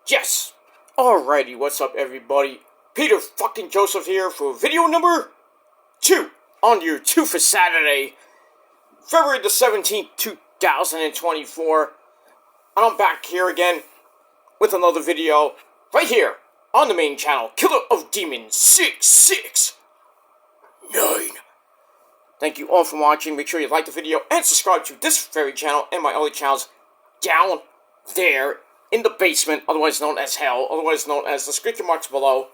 Yes! Alrighty, what's up everybody? Peter fucking Joseph here for video number 2 on your 2 for Saturday, February the 17th, 2024. And I'm back here again with another video right here on the main channel, Killer of Demons 669. Thank you all for watching. Make sure you like the video and subscribe to this very channel and my other channels down there in the basement, otherwise known as hell, otherwise known as the description marks below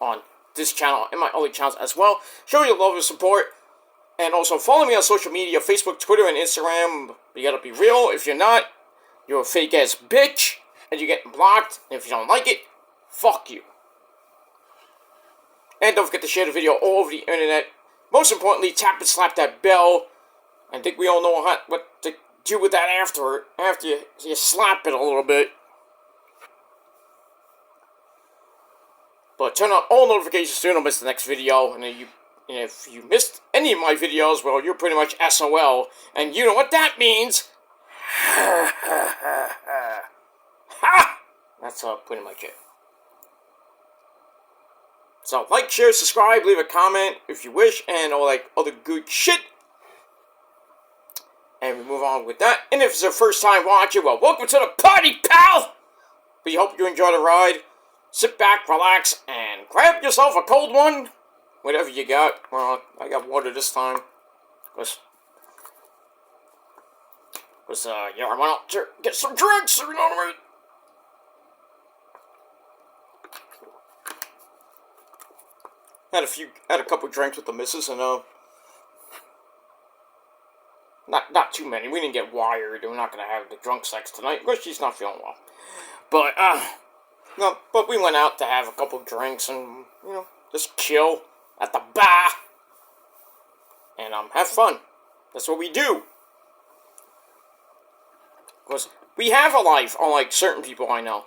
on this channel and my other channels as well. Show your love and support, and also follow me on social media, Facebook, Twitter, and Instagram. You gotta be real. If you're not, you're a fake ass bitch, and you're getting blocked, and if you don't like it, fuck you. And don't forget to share the video all over the internet. Most importantly, tap and slap that bell. I think we all know what to do with that after you slap it a little bit. But turn on all notifications so you don't miss the next video. And if you missed any of my videos, well, you're pretty much SOL. And you know what that means. Ha! That's pretty much it. So, like, share, subscribe, leave a comment if you wish, and all like other good shit. And we move on with that. And if it's your first time watching, well, welcome to the party, pal! We hope you enjoy the ride. Sit back, relax, and grab yourself a cold one. Whatever you got. Well, I got water this time. Because yeah, I went out to get some drinks, you know what I mean? Had a couple drinks with the missus, and not too many. We didn't get wired. We're not gonna have the drunk sex tonight because she's not feeling well. But no. But we went out to have a couple drinks and just chill at the bar and have fun. That's what we do. Because we have a life, unlike certain people I know.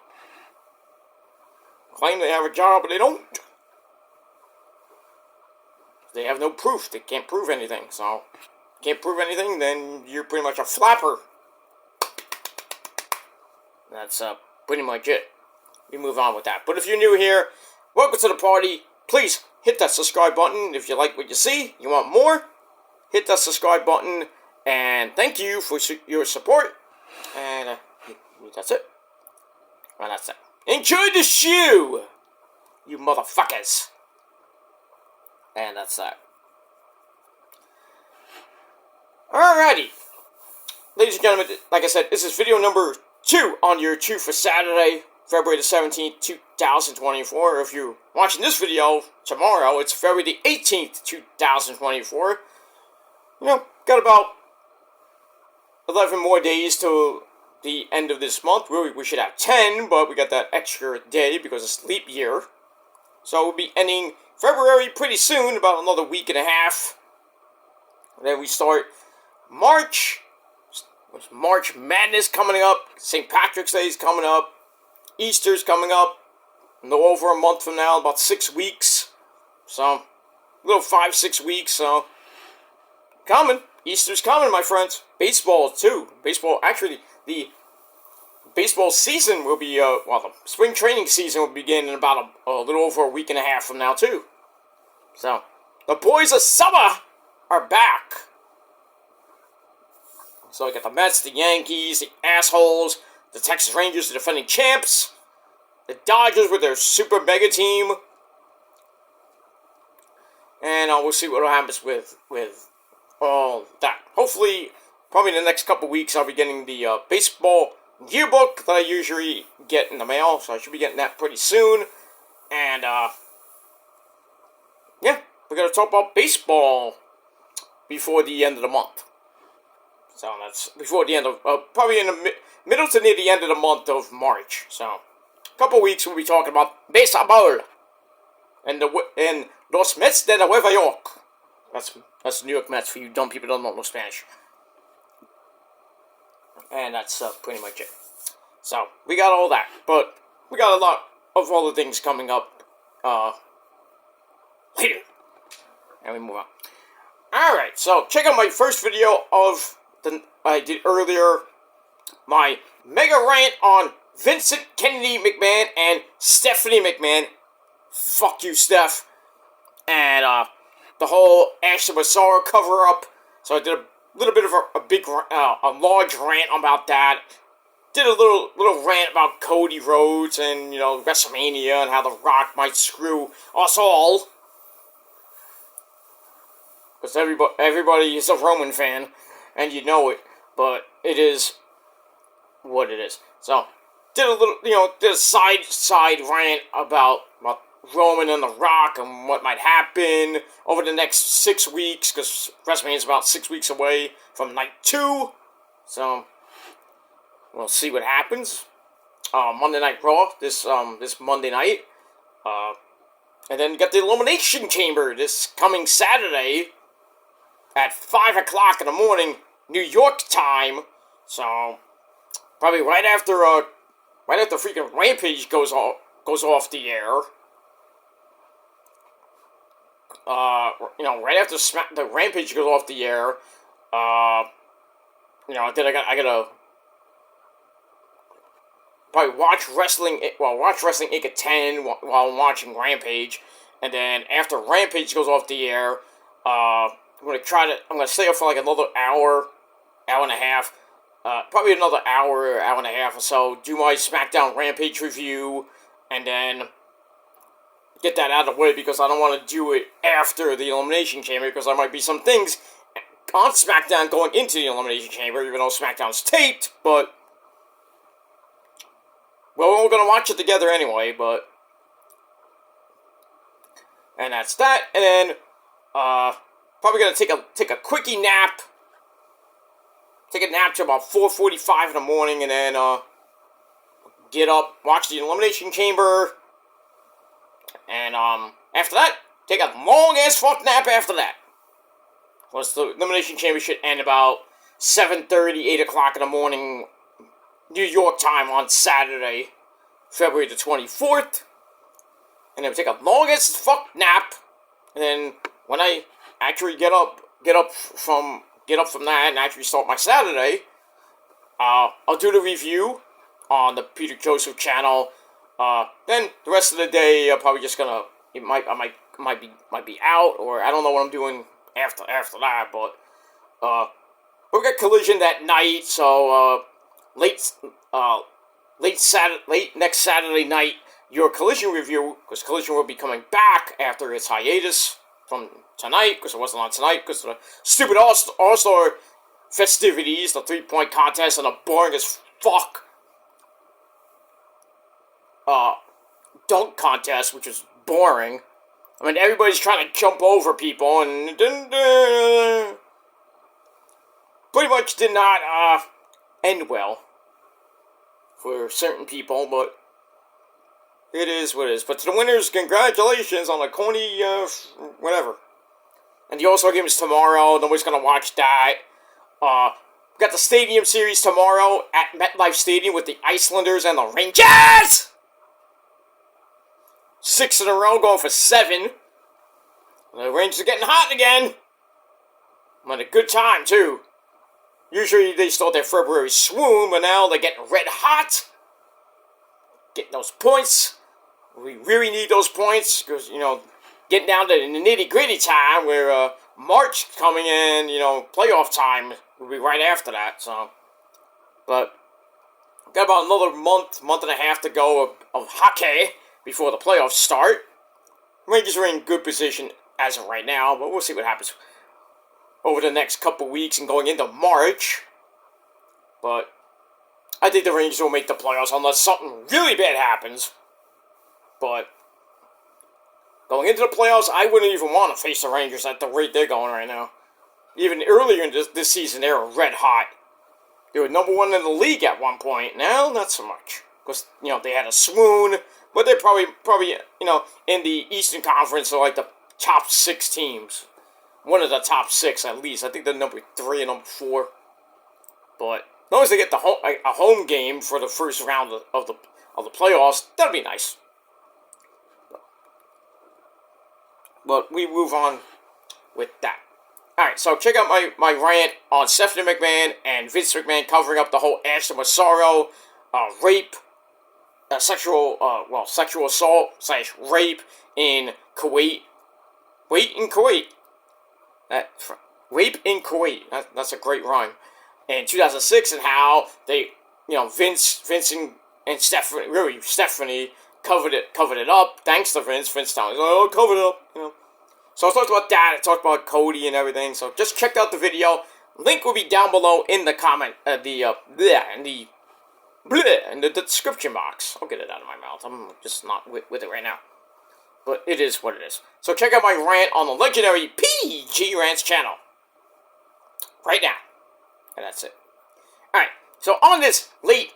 Claim they have a job, but they don't. They have no proof. They can't prove anything. So, can't prove anything, then you're pretty much a flapper. That's pretty much it. We move on with that. But if you're new here, welcome to the party. Please hit that subscribe button if you like what you see. You want more? Hit that subscribe button. And thank you for your support. And that's it. Well, that's it. Enjoy the show, you motherfuckers. And that's that. Alrighty. Ladies and gentlemen, like I said, this is video number 2 on your 2 for Saturday, February the 17th, 2024. If you're watching this video tomorrow, it's February the 18th, 2024. Got about 11 more days till the end of this month. Really, we should have 10, but we got that extra day because it's leap year. So we'll be ending February pretty soon, about another week and a half. And then we start March. There's March Madness coming up. St. Patrick's Day is coming up. Easter's coming up. No over a month from now, about 6 weeks. So, a little 5-6 weeks, so. Coming. Easter's coming, my friends. Baseball, too. Baseball, actually, the baseball season will be, the spring training season will begin in about a little over a week and a half from now, too. So, the boys of summer are back. So, I got the Mets, the Yankees, the assholes, the Texas Rangers, the defending champs, the Dodgers with their super mega team. And we'll see what happens with all that. Hopefully, probably in the next couple weeks, I'll be getting the baseball yearbook that I usually get in the mail, so I should be getting that pretty soon. And, yeah, we're going to talk about baseball before the end of the month. So that's before the end of, probably in the middle to near the end of the month of March. So, a couple weeks we'll be talking about baseball and Los Mets de Nueva York. That's the New York Mets for you dumb people who don't know no Spanish. And that's pretty much it. So, we got all that. But we got a lot of other things coming up later. And we move on. Alright, so check out my first video I did earlier. My mega rant on Vincent Kennedy McMahon and Stephanie McMahon. Fuck you, Steph. And the whole Ashley Massaro cover-up. So I did a little bit of a large rant about that. Did a little rant about Cody Rhodes and, WrestleMania and how The Rock might screw us all. Because everybody is a Roman fan, and you know it, but it is what it is. So, did a side rant about Roman and The Rock and what might happen over the next 6 weeks, because WrestleMania is about 6 weeks away from night 2. So, we'll see what happens. Monday Night Raw this Monday night. And then you got the Elimination Chamber this coming Saturday at 5 o'clock in the morning, New York time. So, probably right after freaking Rampage goes off the air. Right after the Rampage goes off the air, then I gotta probably watch Wrestling Inc. at 10 while I'm watching Rampage, and then after Rampage goes off the air, I'm gonna stay up for like another hour and a half, probably another hour and a half or so, do my SmackDown Rampage review, and then get that out of the way, because I don't want to do it after the Elimination Chamber, because there might be some things on SmackDown going into the Elimination Chamber, even though SmackDown's taped, but well, we're going to watch it together anyway, and that's that, and then, probably going to take a quickie nap, take a nap to about 4:45 in the morning, and then, get up, watch the Elimination Chamber, and, after that, take a long-ass fuck nap after that. Plus, the Elimination Chamber should end about 7:30, 8 o'clock in the morning, New York time on Saturday, February the 24th. And then take a long-ass fuck nap. And then, when I actually get up from that and actually start my Saturday, I'll do the review on the Peter Joseph channel. Then the rest of the day, I'm probably just gonna, I might be out, or I don't know what I'm doing after that, but, we'll get Collision that night, so, late next Saturday night, your Collision review, because Collision will be coming back after its hiatus from tonight, because it wasn't on tonight, because of the stupid All-Star festivities, the 3-point contest, and the boring as fuck dunk contest, which is boring. I mean, everybody's trying to jump over people, and it didn't, pretty much did not, end well for certain people, but it is what it is. But to the winners, congratulations on the corny, whatever. And the All-Star Game is tomorrow, nobody's gonna watch that. We got the Stadium Series tomorrow at MetLife Stadium with the Icelanders and the Rangers! 6 in a row, going for 7. The Rangers are getting hot again. I'm having a good time, too. Usually they start their February swoon, but now they're getting red hot. Getting those points. We really need those points, because, getting down to the nitty-gritty time, where, March coming in, playoff time will be right after that, so. But, got about another month and a half to go of hockey before the playoffs start. Rangers are in good position as of right now, but we'll see what happens over the next couple weeks and going into March. But I think the Rangers will make the playoffs unless something really bad happens. But going into the playoffs, I wouldn't even want to face the Rangers at the rate they're going right now. Even earlier in this season, they were red hot. They were number 1 in the league at one point. Now, not so much. Because, they had a swoon. But they're probably, in the Eastern Conference, they're like the top 6 teams. One of the top 6, at least. I think they're number 3 and number 4. But as long as they get a home game for the first round of the playoffs, that'll be nice. But we move on with that. Alright, so check out my rant on Stephanie McMahon and Vince McMahon covering up the whole Ashley Massaro rape sexual assault / rape in Kuwait. Rape in Kuwait. That's a great rhyme. In 2006, and how they, Vince and Stephanie covered it up. Thanks to Vince. Vince telling us, "Oh, covered it up," So I talked about that. I talked about Cody and everything. So just check out the video. Link will be down below in the comment, in the description box. I'll get it out of my mouth. I'm just not with it right now. But it is what it is. So check out my rant on the legendary PG Rants channel. Right now. And that's it. Alright, so on this late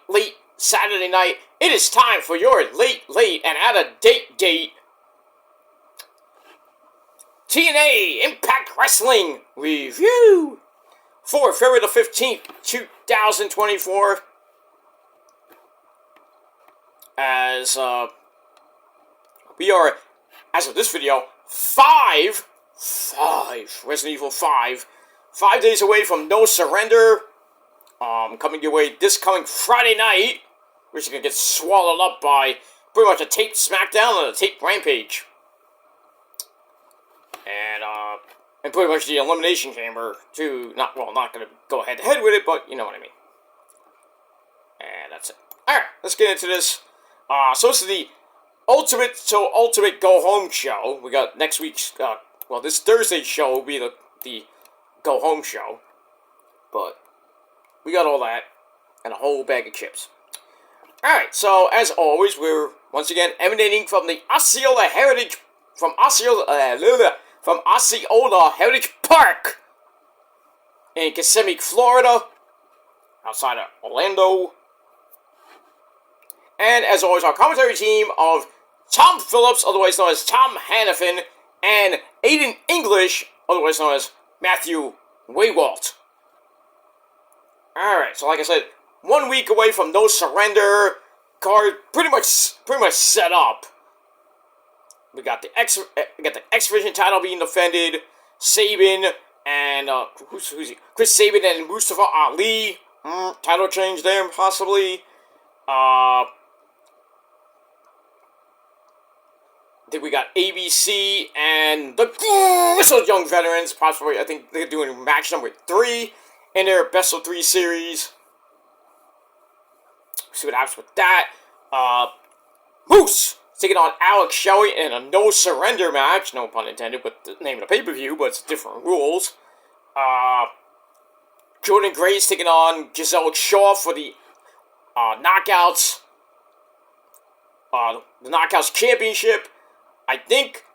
Saturday night, it is time for your late and out-of-date TNA Impact Wrestling review for February the 15th, 2024. As we are, as of this video, five Resident Evil 5 days away from No Surrender. Coming your way this coming Friday night, which is gonna get swallowed up by pretty much a taped SmackDown and a taped Rampage, and pretty much the Elimination Chamber too. Not gonna go head to head with it, but you know what I mean. And that's it. All right, let's get into this. So this is the Ultimate Go Home show. We got next week's, this Thursday's show will be the Go Home show. But we got all that and a whole bag of chips. Alright, so as always, we're once again emanating from the Osceola Heritage, from Osceola Heritage Park in Kissimmee, Florida, outside of Orlando. And as always, our commentary team of Tom Phillips, otherwise known as Tom Hannafin, and Aiden English, otherwise known as Matthew Waywalt. Alright, so like I said, 1 week away from No Surrender, card pretty much set up. We got the X Division title being defended. Sabin and who's he? Chris Sabin and Mustafa Ali. Title change there possibly. Then we got ABC and the Grizzled Young Veterans. Possibly, I think they're doing match number 3 in their best of 3 series. See what happens with that. Moose taking on Alex Shelley in a no surrender match. No pun intended with the name of the pay-per-view, but it's different rules. Jordan Grace taking on Giselle Shaw for the Knockouts. The Knockouts Championship. I think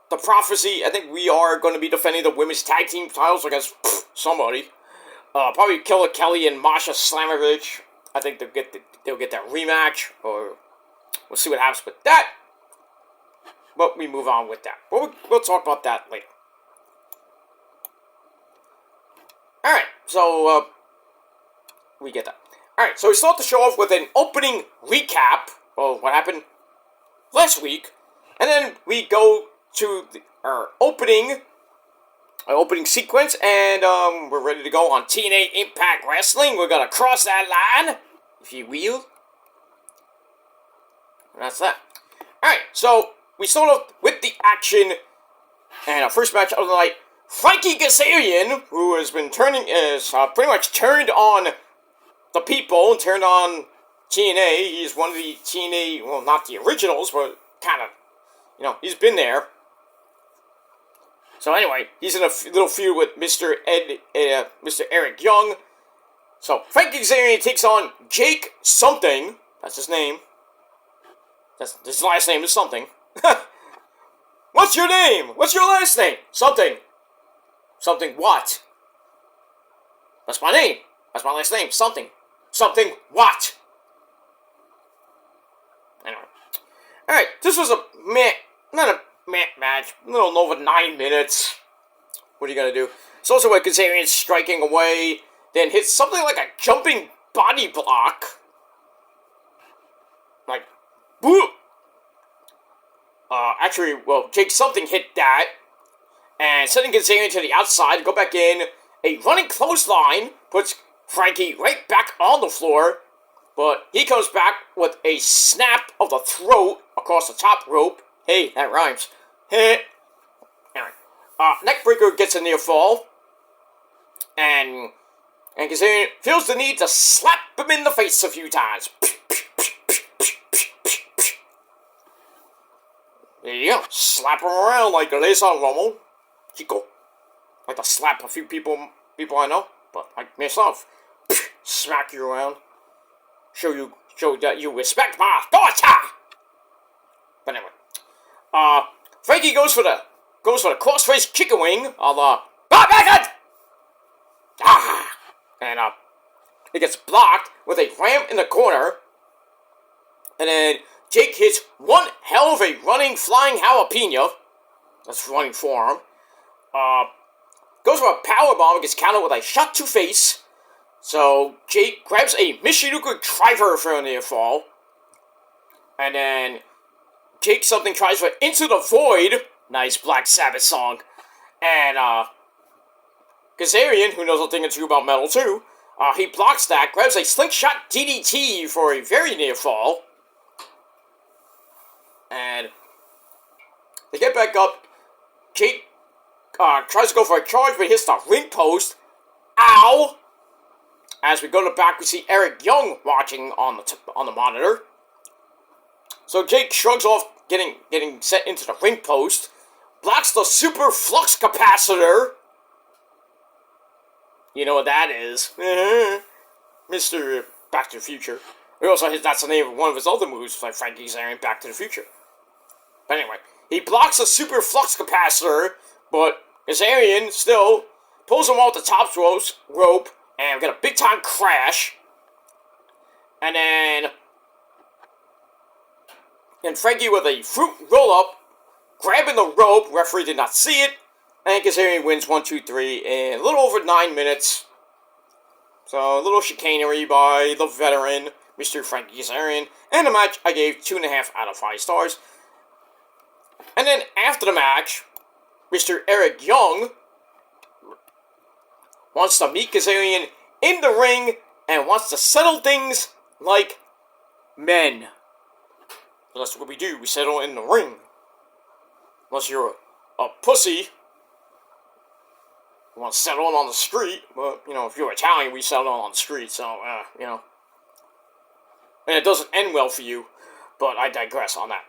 the Prophecy, we are going to be defending the women's tag team titles against somebody. Probably Killer Kelly and Masha Slamovich. I think they'll get that rematch, or we'll see what happens with that. But we move on with that. But we'll talk about that later. Alright, so we get that. Alright, so we start the show off with an opening recap of what happened last week. And then we go to our opening sequence, and we're ready to go on TNA Impact Wrestling. We're going to cross that line, if you will. And that's that. Alright, so we start off with the action, and our first match of the night, Frankie Kazarian, who has been pretty much turned on the people, and turned on TNA. He's one of the TNA, well, not the originals, but kind of, he's been there. So anyway, he's in a little feud with Mr. Eric Young. So Frankie Kazarian takes on Jake something. That's his name. His last name is something. What's your name? What's your last name? Something. Something what? That's my name. That's my last name. Something. Something what? Anyway. Alright, this was not a match. A little over 9 minutes. What are you gonna do? It's also where Kazarian striking away, then hits something like a jumping body block. Like, boop! Jake something hit that, and sending Kazarian to the outside, go back in. A running clothesline puts Frankie right back on the floor. But he comes back with a snap of the throat across the top rope. Hey, that rhymes. Anyway, Neckbreaker gets a near fall. And Kazarian feels the need to slap him in the face a few times. There you go. Slap him around like Lisa Romo. Chico. Like to slap a few people I know, but like myself. Smack you around. Show that you respect my daughter. But anyway, Frankie goes for the crossface chicken wing on the and it gets blocked with a ram in the corner, and then Jake hits one hell of a running flying jalapeno. That's running forearm. Goes for a powerbomb and gets countered with a shot to face. So Jake grabs a Michinoku driver for a near fall. And then Jake something tries for Into the Void. Nice Black Sabbath song. And Kazarian, who knows a thing or two about metal too, he blocks that, grabs a slingshot DDT for a very near fall. And they get back up. Jake tries to go for a charge, but hits the ring post. Ow! As we go to the back, we see Eric Young watching on the monitor. So Jake shrugs off getting set into the ring post, blocks the super flux capacitor. You know what that is. Mr. Back to the Future. That's the name of one of his other moves, like Frankie Kazarian Back to the Future. But anyway, he blocks the super flux capacitor, but Kazarian still pulls him off the top rope, and we get a big time crash. And then Frankie with a fruit roll up, grabbing the rope, referee did not see it, and Kazarian wins 1, 2, 3 in a little over 9 minutes. So a little chicanery by the veteran, Mr. Frankie Kazarian, and the match I gave 2.5 out of 5 stars. And then after the match, Mr. Eric Young wants to meet Kazarian in the ring and wants to settle things like men. So that's what we do. We settle in the ring. Unless you're a pussy, you want to settle on the street. But, if you're Italian, we settle on the street. So, And it doesn't end well for you. But I digress on that.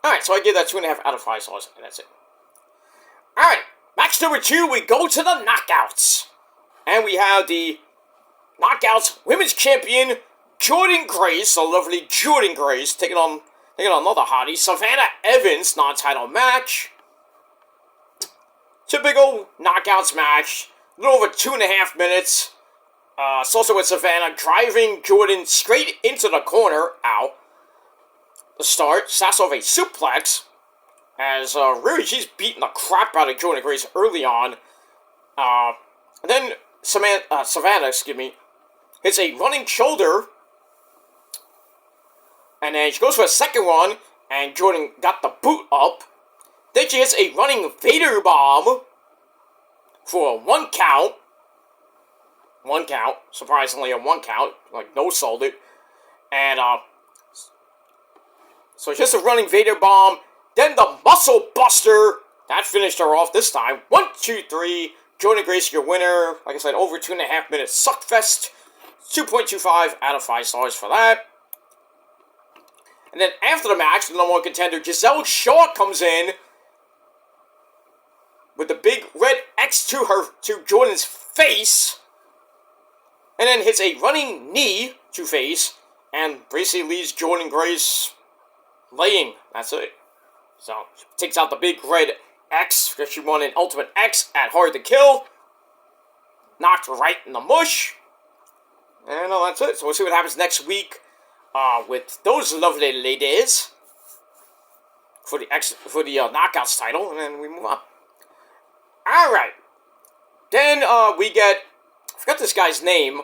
Alright, so I give that 2.5 out of 5 stars, and that's it. Alright, match number 2, we go to the Knockouts. And we have the Knockouts Women's Champion, Jordynne Grace, the lovely Jordynne Grace, taking on another hottie, Savannah Evans, non-title match. Typical Knockouts match, a little over 2.5 minutes. It's also with Savannah driving Jordynne straight into the corner. Ow. The start starts off a suplex, as really she's beating the crap out of Jordynne Grace early on. And then Savannah, hits a running shoulder, and then she goes for a second one, and Jordynne got the boot up. Then she hits a running Vader bomb for a 1 count. 1 count, surprisingly a 1 count, like no sold it. And so she hits a running Vader bomb, then the Muscle Buster, that finished her off this time. 1, 2, 3, Jordynne Grace, your winner. Like I said, over 2.5 minutes suckfest. 2.25 out of 5 stars for that. And then after the match, the number 1 contender, Giselle Shaw, comes in with the big red X to Jordynne's face, and then hits a running knee to face, and basically leaves Jordynne Grace laying. That's it. So, she takes out the big red X, because she won an Ultimate X at Hard to Kill. Knocked right in the mush. And that's it. So we'll see what happens next week with those lovely ladies for the Knockouts title, and then we move on. Alright. Then we get, I forgot this guy's name,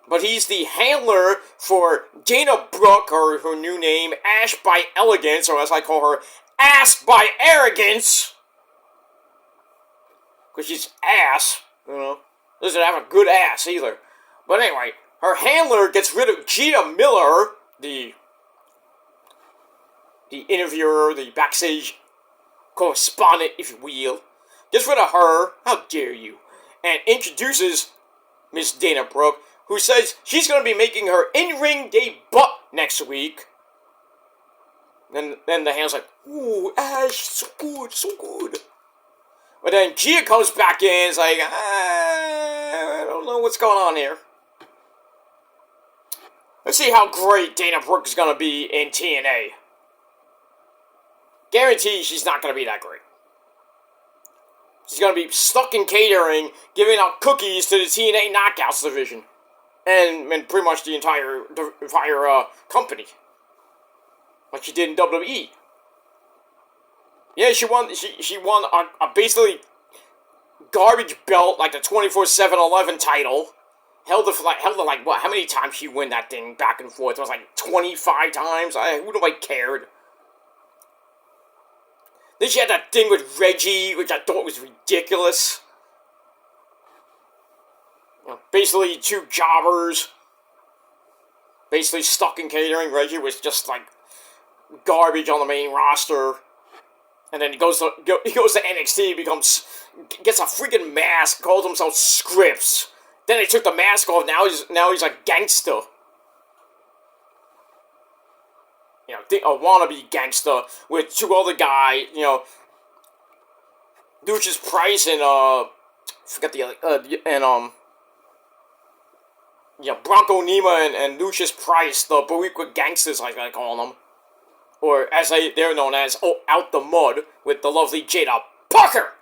but he's the handler for Dana Brooke, or her new name, Ash by Elegance, or as I call her, Ass by Arrogance. Because she's ass, Doesn't have a good ass either. But anyway, her handler gets rid of Gia Miller, the interviewer, the backstage correspondent, if you will. Gets rid of her, how dare you, and introduces Miss Dana Brooke, who says she's going to be making her in-ring debut next week. Then the hand's like, ooh, Ash, so good, so good. But then Gia comes back in and is like, I don't know what's going on here. Let's see how great Dana Brooke is going to be in TNA. Guarantee she's not going to be that great. She's going to be stuck in catering, giving out cookies to the TNA Knockouts division. And pretty much the entire company. Like she did in WWE. Yeah, she won a basically garbage belt, like the 24/7/11 title. Held it like what? How many times she win that thing back and forth? It was like 25 times. Who nobody cared. Then she had that thing with Reggie, which I thought was ridiculous. You know, basically two jobbers, basically stuck in catering. Reggie was just like garbage on the main roster, and then he goes to NXT, gets a freaking mask, calls himself Scripps. Then they took the mask off. Now he's like gangster. You know, a wannabe gangster with two other guys. You know, Lucius Price and forget the other Bronco Nima and Lucius Price, the Boricua Gangsters, like I call them. Or as they're known as, Out the Mud, with the lovely Jada Parker!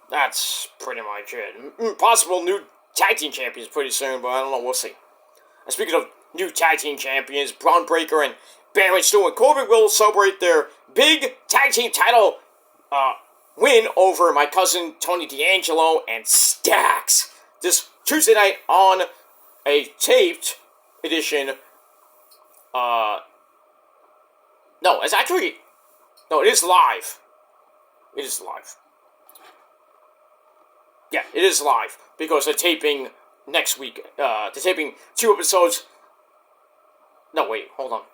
That's pretty much it. Possible new tag team champions pretty soon, but I don't know, we'll see. And speaking of new tag team champions, Braun Breaker and Baron Stu and Corbin will celebrate their big tag team title win over my cousin Tony D'Angelo and Stax this Tuesday night on a taped edition. It is live. It is live. Yeah, it is live because they're taping next week. They're taping 2 episodes. No, wait, hold on.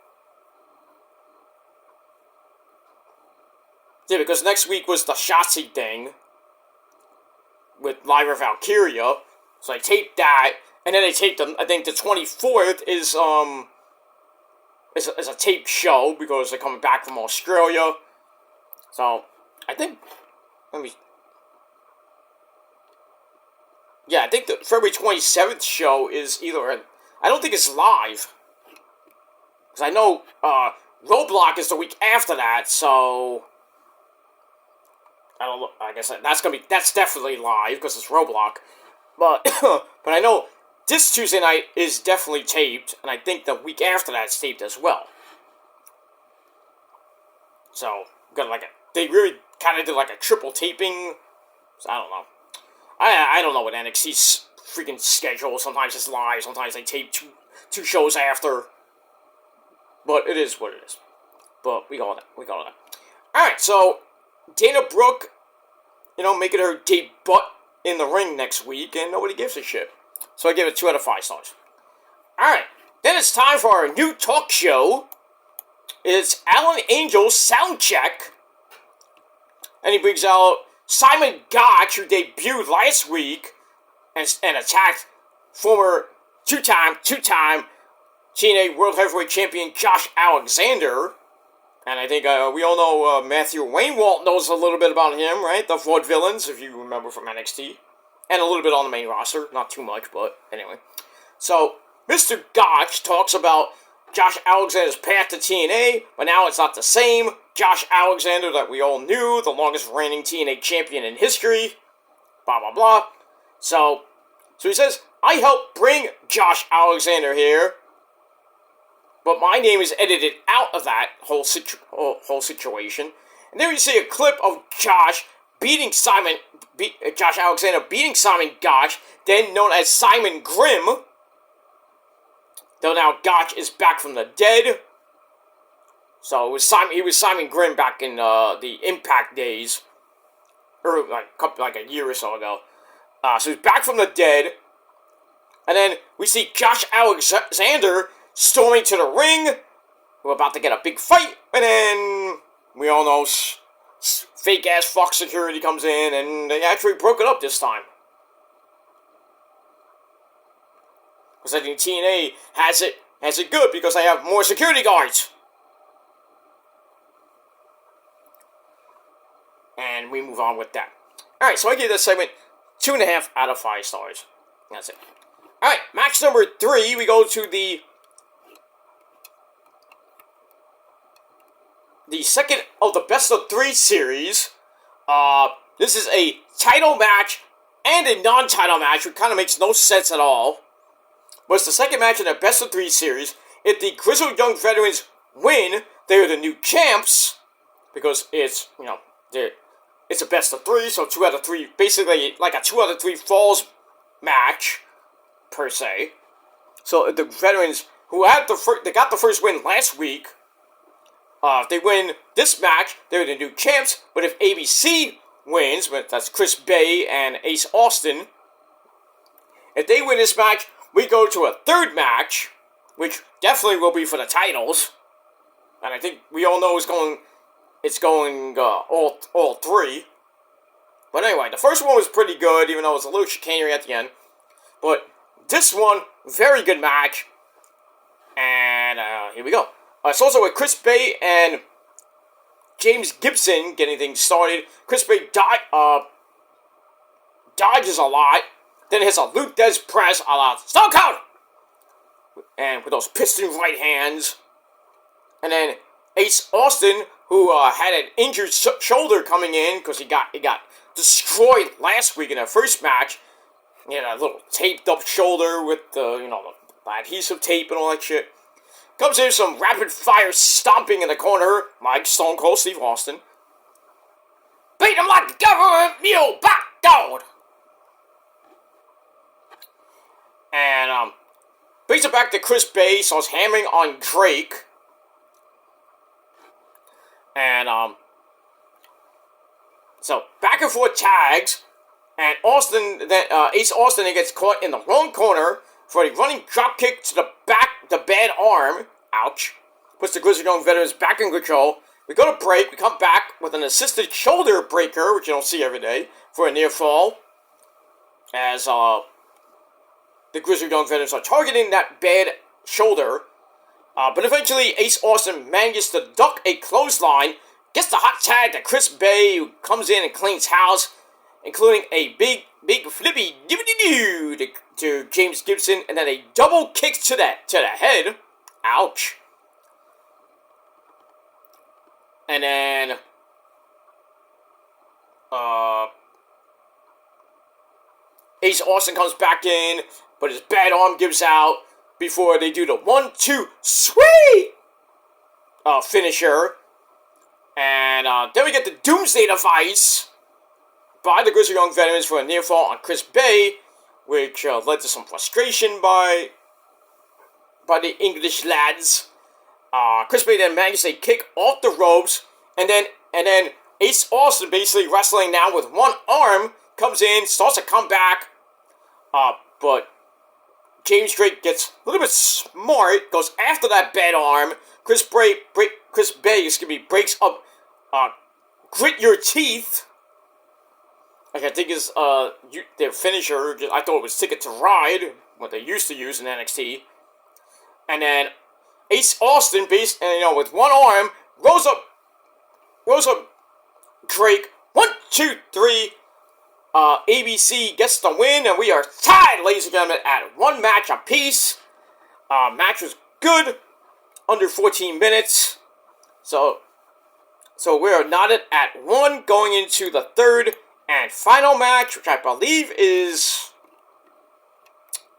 Yeah, because next week was the Shotzi thing with Lyra Valkyria, so I taped that, and then they taped them. I think the 24th is a taped show because they're coming back from Australia. So I think I think the February 27th show is I don't think it's live. Because I know Roadblock is the week after that, so I don't know. I guess that's definitely live because it's Roadblock. But I know this Tuesday night is definitely taped, and I think the week after that's taped as well. So they really kind of did like a triple taping. So I don't know. I don't know what NXT's freaking schedule. Sometimes it's live, sometimes they tape two shows after. But it is what it is. But we got it. Alright, so Dana Brooke, making her debut in the ring next week, and nobody gives a shit. So I give it 2 out of 5 stars. Alright, then it's time for our new talk show. It's Alan Angel's Soundcheck. And he brings out Simon Gotch, who debuted last week and attacked former two-time TNA World Heavyweight Champion Josh Alexander. And I think we all know Matthew Wainwalt knows a little bit about him, right? The Vaudevillains, if you remember from NXT. And a little bit on the main roster. Not too much, but anyway. So, Mr. Gotch talks about Josh Alexander's path to TNA, but now it's not the same Josh Alexander that we all knew, the longest reigning TNA champion in history. Blah, blah, blah. So he says, I helped bring Josh Alexander here, but my name is edited out of that whole situation. And then we see a clip of Josh Alexander beating Simon Gotch, then known as Simon Grimm. Though now Gotch is back from the dead. So he was Simon Grimm back in the Impact days, or like a year or so ago. So he's back from the dead. And then we see Josh Alexander storming to the ring. We're about to get a big fight. And then we all know fake-ass Fox security comes in. And they actually broke it up this time. Because I think TNA has it good because they have more security guards. And we move on with that. Alright, so I give this segment 2.5 out of 5 stars. That's it. Alright, match number 3, we go to the second of the best of 3 series. This is a title match and a non-title match, which kind of makes no sense at all. But it's the second match in the best of 3 series. If the Grizzled Young Veterans win, they are the new champs. Because it's, it's a best of 3, so 2 out of 3, basically like a 2 out of 3 falls match, per se. So the veterans who had they got the first win last week, if they win this match, they're the new champs. But if ABC wins, that's Chris Bay and Ace Austin, if they win this match, we go to a third match, which definitely will be for the titles. And I think we all know it's going all 3. But anyway, the first one was pretty good, even though it was a little chicanery at the end. But this one, very good match. And here we go. It's also with Chris Bay and James Gibson getting things started. Chris Bay dodges a lot. Then hits a Luke Des press a la Stone Cold. And with those piston right hands. And then Ace Austin, who had an injured shoulder coming in because he got destroyed last week in that first match. He had a little taped up shoulder with the adhesive tape and all that shit. Comes in some rapid fire stomping in the corner, like Stone Cold Steve Austin. Beat him like a government mule, back dog. And brings it back to Chris Bay, so it's hammering on Drake. And so back and forth tags, and Ace Austin gets caught in the wrong corner for a running drop kick to the back, the bad arm. Ouch! Puts the Grizzled Young Veterans back in control. We go to break. We come back with an assisted shoulder breaker, which you don't see every day, for a near fall. As the Grizzled Young Veterans are targeting that bad shoulder. But eventually, Ace Austin manages to duck a clothesline, gets the hot tag to Chris Bay, who comes in and cleans house, including a big flippy doo to James Gibson, and then a double kick to the head. Ouch. And then Ace Austin comes back in, but his bad arm gives out before they do the 1-2 sweet finisher. And then we get the Doomsday Device by the Grizzled Young Veterans for a near fall on Chris Bay, which led to some frustration by the English lads. Chris Bay then manages a kick off the ropes, and then Ace Austin, basically wrestling now with one arm, comes in, starts a comeback, but James Drake gets a little bit smart, goes after that bad arm. Chris Bay breaks up Grit Your Teeth, like I think is their finisher. I thought it was Ticket to Ride, what they used to use in NXT. And then Ace Austin, with one arm, rolls up Drake. 1, 2, 3. ABC gets the win, and we are tied, ladies and gentlemen, at 1 match apiece. Match was good, under 14 minutes. So we are knotted at 1 going into the third and final match, which I believe is,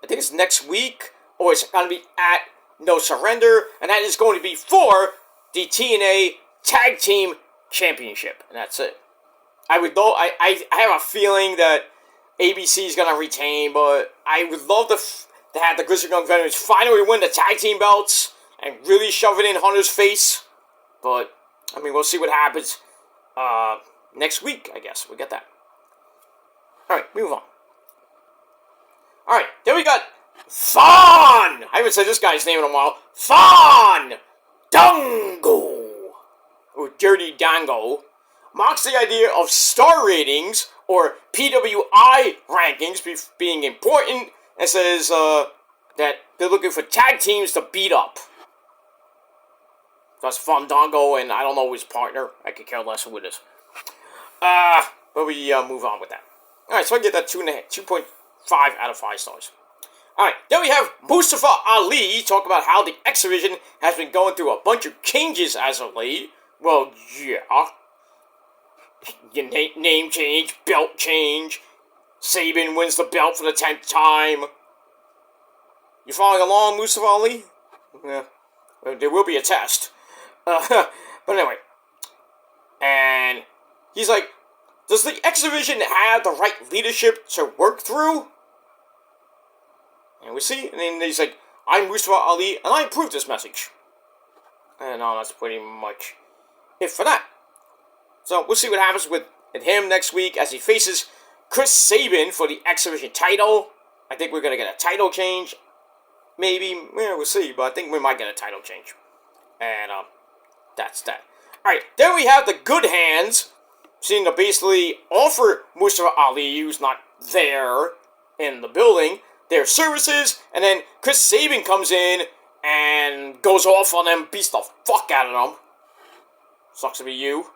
I think it's next week, or it's going to be at No Surrender, and that is going to be for the TNA Tag Team Championship, and that's it. I have a feeling that ABC is going to retain, but I would love to have the Grizzled Young Veterans finally win the tag team belts and really shove it in Hunter's face. But, I mean, we'll see what happens next week, I guess. We'll get that. Alright, move on. Alright, then we got Fawn! I haven't said this guy's name in a while. Fawn! Dango! Or Dirty Dango. Mocks the idea of star ratings, or PWI rankings, being important, and says that they're looking for tag teams to beat up. That's Fandango, and I don't know his partner. I could care less who it is. But we move on with that. Alright, so I get that 2.5 out of 5 stars. Alright, then we have Mustafa Ali talk about how the X Division has been going through a bunch of changes as of late. Well, yeah. Name change, belt change. Sabin wins the belt for the 10th time. You following along, Mustafa Ali? Yeah. There will be a test. But anyway. And he's like, does the X Division have the right leadership to work through? And we see, and then he's like, I'm Mustafa Ali, and I approve this message. And that's pretty much it for that. So we'll see what happens with him next week as he faces Chris Sabin for the X Division title. I think we're going to get a title change. Maybe. Yeah, we'll see, but I think we might get a title change. And that's that. Alright, then we have the Good Hands, seeing to basically offer Mustafa Ali, who's not there in the building, their services, and then Chris Sabin comes in and goes off on them, beats the fuck out of them. Sucks to be you.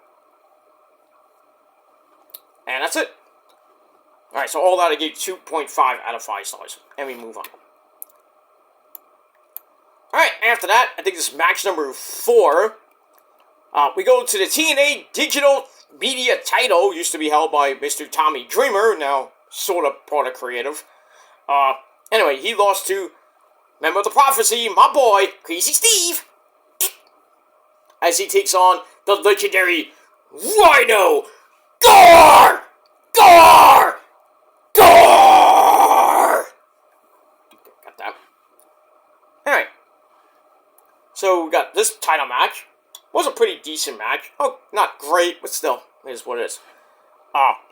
And that's it. Alright, so all that I gave 2.5 out of 5 stars. And we move on. Alright, after that, I think this is match number 4. We go to the TNA Digital Media title, used to be held by Mr. Tommy Dreamer, now sort of part of Creative. Anyway, he lost to Member of the Prophecy, my boy, Crazy Steve. As he takes on the legendary Rhino Gar! Gar! Gar! Got that. Alright. So we got this title match. Was a pretty decent match. Oh, not great, but still, it is what it is.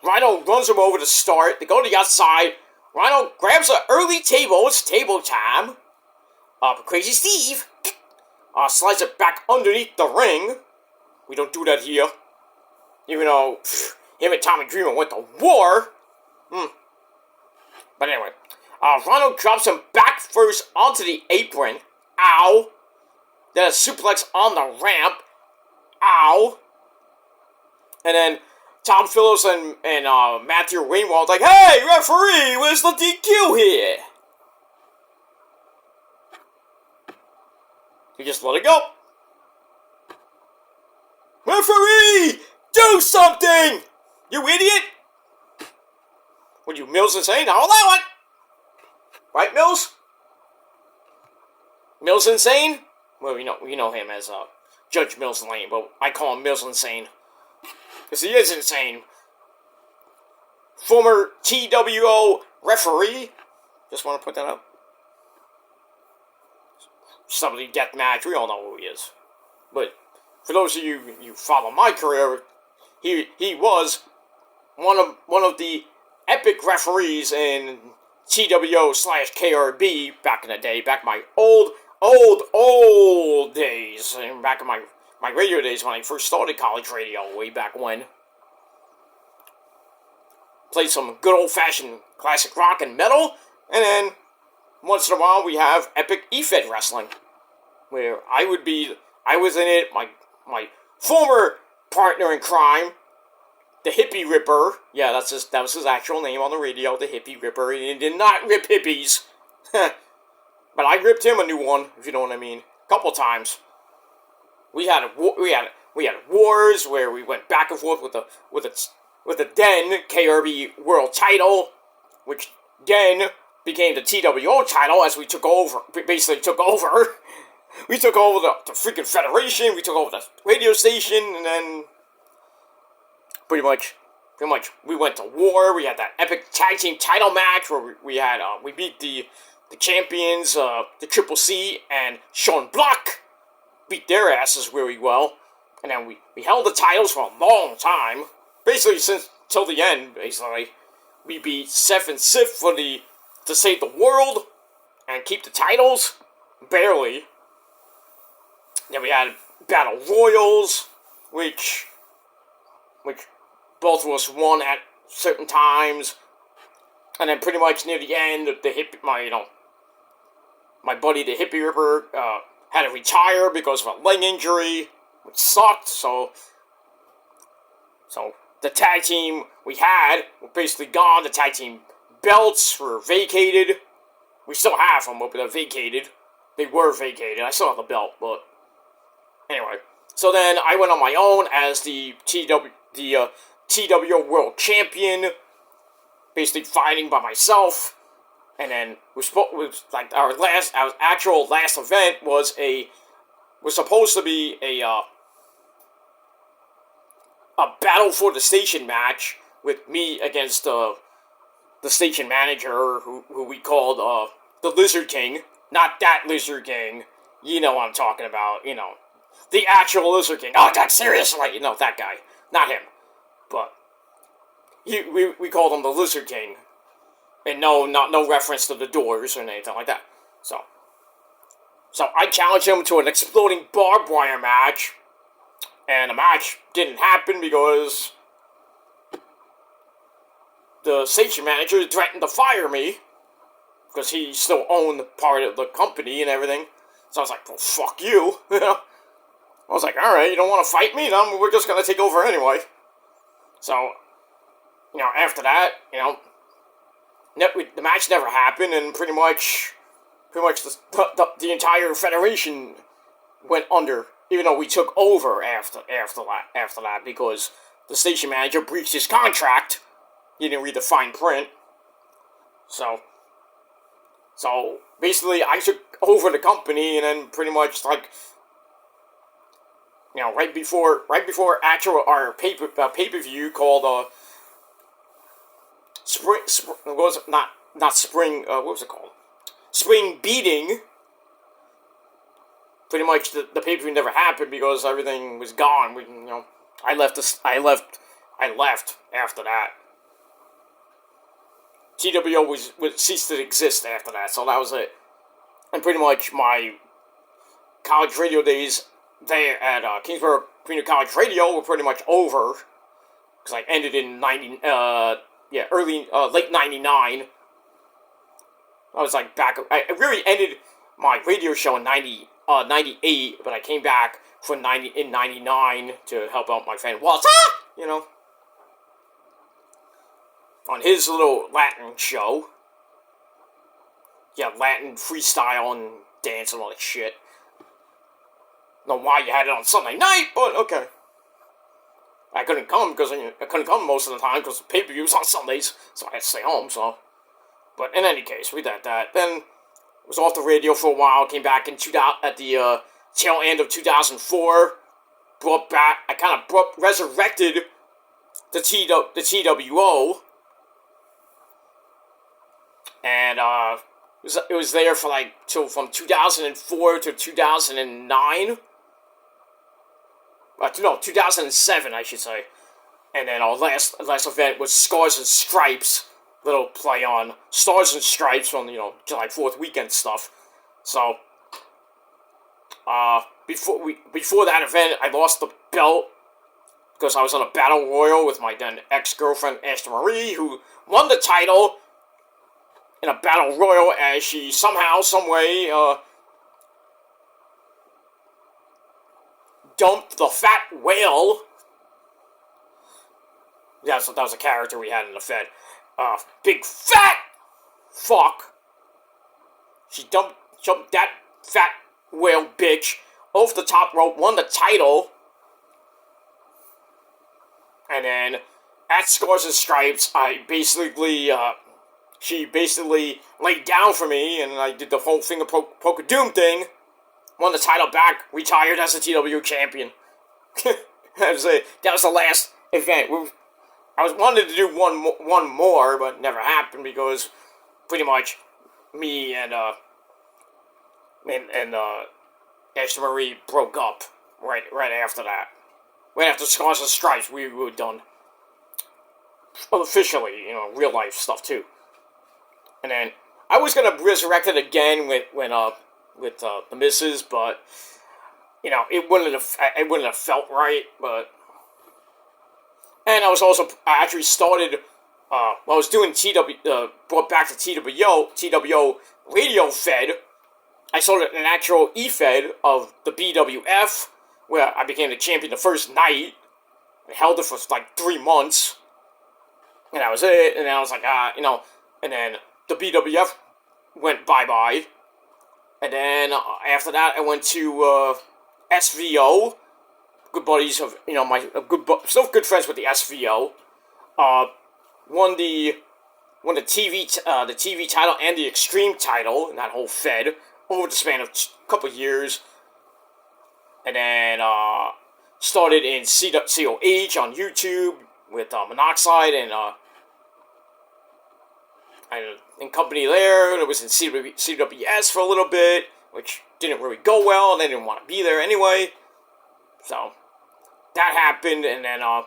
Rhino runs him over to start. They go to the outside. Rhino grabs an early table. It's table time. Crazy Steve slides it back underneath the ring. We don't do that here. Even though him and Tommy Dreamer went to war. But anyway. Rhino drops him back first onto the apron. Ow. Then a suplex on the ramp. Ow. And then Tom Phillips and Matthew Wainwright like, hey, referee, where's the DQ here? You just let it go. Referee, do something! You idiot! What, you Mills Insane? I'll allow it! Right, Mills? Mills Insane? Well, you know him as Judge Mills Lane, but I call him Mills Insane. Because he is insane. Former TWO referee. Just want to put that up. Celebrity death match. We all know who he is. But for those of you who follow my career, he was one of the epic referees in TWO/KRB back in the day. Back in my old days. And back in my radio days when I first started college radio, way back when. Played some good old-fashioned classic rock and metal, and then once in a while we have epic E-Fed wrestling, where I was in it, my former partner in crime, the Hippie Ripper, yeah, that was his actual name on the radio, the Hippie Ripper, and he did not rip hippies, but I ripped him a new one, if you know what I mean, a couple times. We had wars where we went back and forth with the then KRB World Title, which then became the TWO title as we basically took over. We took over the freaking Federation. We took over the radio station, and then pretty much we went to war. We had that epic tag team title match where we beat the champions, the Triple C and Sean Block. Beat their asses very well, and then we held the titles for a long time, basically till the end. Basically, we beat Seth and Sif for the to save the world and keep the titles, barely. Then we had Battle Royals, which both of us won at certain times. And then pretty much near the end, my buddy, the Hippie Ripper, had to retire because of a leg injury, which sucked. So the tag team we had were basically gone. The tag team belts were vacated. We still have them, but they're vacated. They were vacated. I still have the belt, but anyway. So then I went on my own as the TWO World Champion, basically fighting by myself. And then our actual last event was supposed to be a battle for the station match with me against the station manager, who we called the Lizard King. Not that Lizard King. You know what I'm talking about. You know, the actual Lizard King. Oh, God, seriously. No, that guy. Not him. But we called him the Lizard King. And no reference to the Doors or anything like that. So I challenged him to an exploding barbed wire match. And the match didn't happen because the station manager threatened to fire me. Because he still owned part of the company and everything. So I was like, well, fuck you. I was like, alright, you don't want to fight me? Then we're just going to take over anyway. So, after that, the match never happened, and pretty much the entire federation went under, even though we took over after that, because the station manager breached his contract. He didn't read the fine print. So basically, I took over the company, and then pretty much right before our pay-per-view called Spring Beating. Pretty much the pay-per-view never happened because everything was gone. I left after that. TWO was ceased to exist after that, so that was it. And pretty much my college radio days there at Kingsborough Community College Radio were pretty much over, because I ended in late 99. I was back. I really ended my radio show in 98, but I came back in 99 to help out my friend Walter, on his little Latin show. Yeah, Latin freestyle and dance and all that shit. Don't know why you had it on Sunday night, but okay. I couldn't come most of the time because the pay-per-view was on Sundays, so I had to stay home, so. But in any case, we did that. Then was off the radio for a while, came back at the tail end of 2004, brought back, I kind of resurrected the TWO, and it was there for from 2004 to 2009. 2007, I should say. And then our last event was Scars and Stripes, little play on Stars and Stripes from, July 4th weekend stuff. So, before that event, I lost the belt because I was on a battle royal with my then ex-girlfriend, Esther Marie, who won the title in a battle royal as she somehow, someway, dumped the fat whale. Yeah, so that was a character we had in the Fed. Big fat fuck. She jumped that fat whale bitch off the top rope, won the title. And then at Scars and Stripes, she basically laid down for me, and I did the whole finger poke of doom thing. Won the title back, retired as a TW champion. That was the last event. I wanted to do one more, but never happened because pretty much me and Esther Marie broke up right after that. Right after Scars and Stripes, we were done. Officially, real life stuff too. And then I was gonna resurrect it again with the missus, but it wouldn't have felt right. But and I actually started. I was doing brought back to TWO Radio Fed. I started an actual E-Fed of the BWF, where I became the champion the first night. I held it for like 3 months. And that was it. And then I was like, and then the BWF went bye-bye. And then after that, I went to SVO. Good buddies of, still good friends with the SVO. Won the TV title and the Extreme title in that whole Fed over the span of a couple years. And then started in COH on YouTube with Monoxide and in company there. It was in CWS for a little bit, which didn't really go well, and they didn't want to be there anyway. So that happened, and then I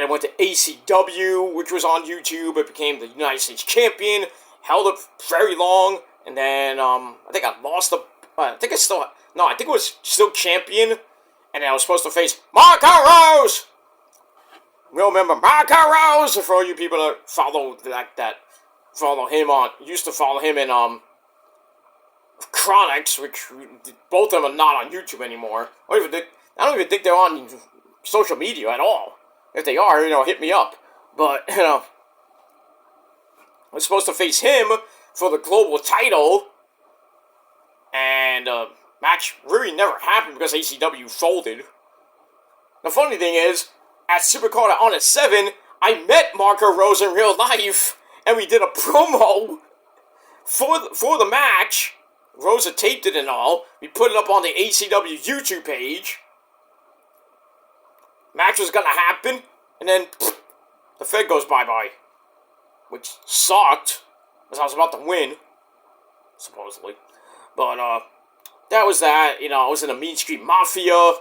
went to ACW, which was on YouTube. I became the United States champion, held it very long, and then I think I lost I think it was still champion, and I was supposed to face Marco Rose. You'll remember Marco Rose for all you people that used to follow him in Chronics, which both of them are not on YouTube anymore. I don't even think they're on social media at all. If they are, hit me up. But I was supposed to face him for the global title, and match really never happened because ACW folded. The funny thing is, at Supercard on at 7, I met Marco Rose in real life, and we did a promo for the match. Rosa taped it and all. We put it up on the ACW YouTube page. Match was gonna happen, and then the Fed goes bye-bye. Which sucked, because I was about to win, supposedly. But, that was that. I was in a Mean Street Mafia.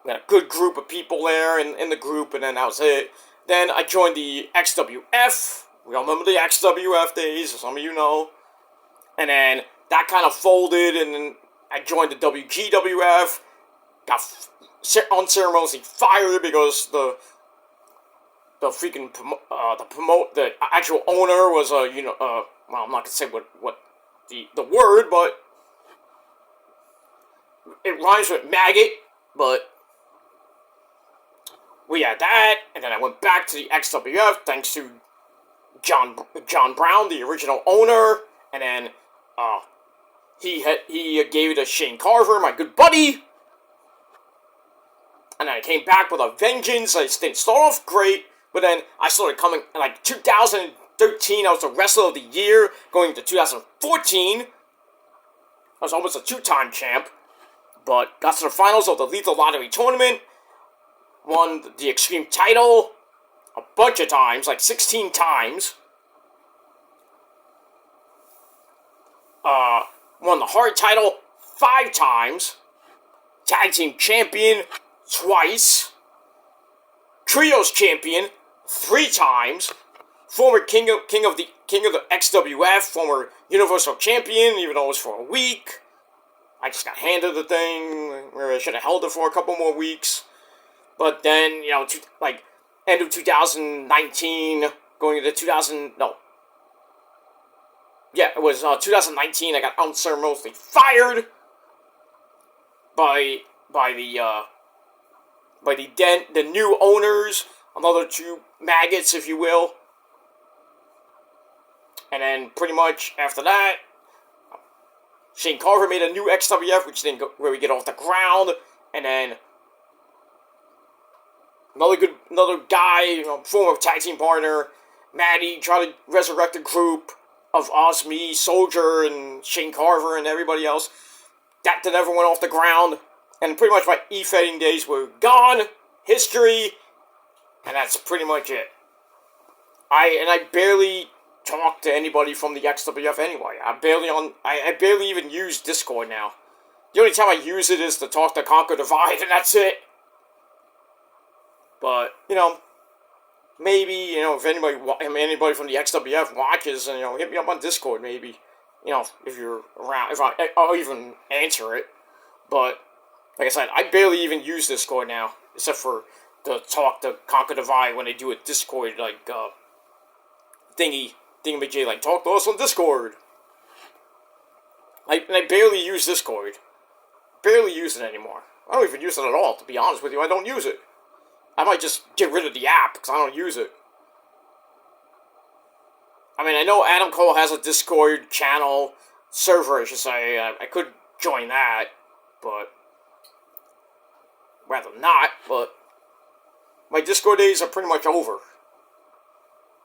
We had a good group of people there in the group, and then that was it. Then I joined the XWF. We all remember the XWF days, as some of you know. And then that kind of folded, and then I joined the WGWF. Got unceremoniously fired because the actual owner was well, I'm not gonna say what the word, but it rhymes with maggot. But we had that, and then I went back to the XWF thanks to John Brown, the original owner, and then he gave it to Shane Carver, my good buddy. And then I came back with a vengeance. I didn't start off great, but then I started coming in like 2013. I was the Wrestler of the Year. Going into 2014, I was almost a 2-time champ, but got to the finals of the Lethal Lottery Tournament. Won the Extreme title a bunch of times, like 16 times. Won the Hard title 5 times. Tag Team Champion twice. Trios Champion 3 times. Former King of the XWF, former Universal Champion, even though it was for a week. I just got handed the thing where I should have held it for a couple more weeks. But then, end of 2019, going into 2019, I got unceremoniously fired by the new owners, another 2 maggots, if you will. And then, pretty much after that, Shane Carver made a new XWF, which didn't really get off the ground, and then another guy, former tag team partner, Maddie, tried to resurrect a group of us, me, Soldier, and Shane Carver, and everybody else. That never went off the ground, and pretty much my e-fading days were gone, history, and that's pretty much it. I barely talk to anybody from the XWF anyway. I barely even use Discord now. The only time I use it is to talk to Conquer Divide, and that's it. But, maybe, if anybody from the XWF watches, and, hit me up on Discord, maybe, if you're around, I'll even answer it. But, like I said, I barely even use Discord now, except for the Conquer Divide when they do a Discord, thingamajig, like, talk to us on Discord. And I barely use Discord. Barely use it anymore. I don't even use it at all, to be honest with you. I don't use it. I might just get rid of the app, because I don't use it. I mean, I know Adam Cole has a Discord channel, server, I should say. I could join that, but rather not, but my Discord days are pretty much over.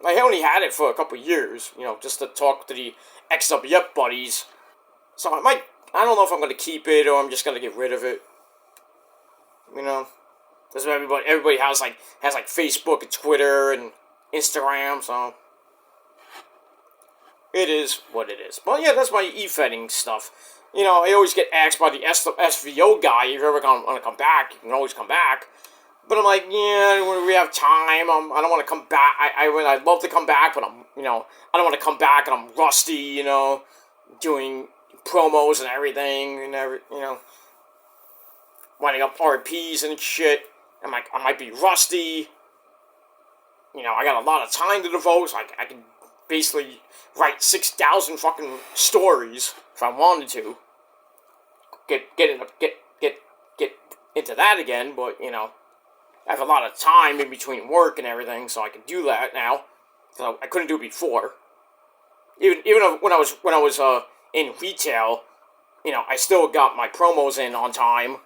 I only had it for a couple years, just to talk to the XWF buddies. So I don't know if I'm going to keep it or I'm just going to get rid of it. Because everybody has Facebook and Twitter and Instagram, so it is what it is. But yeah, that's my e-fetting stuff. I always get asked by the SVO guy, if you're ever going to come back, you can always come back. But I'm like, yeah, when we have time, I don't want to come back. I'd love to come back, but I don't want to come back and I'm rusty, doing promos and everything, winding up RPs and shit. I'm like, I might be rusty. I got a lot of time to devote, so I can basically write 6,000 fucking stories if I wanted to. Get into that again, but I have a lot of time in between work and everything, so I can do that now. So I couldn't do it before. Even when I was in retail, I still got my promos in on time.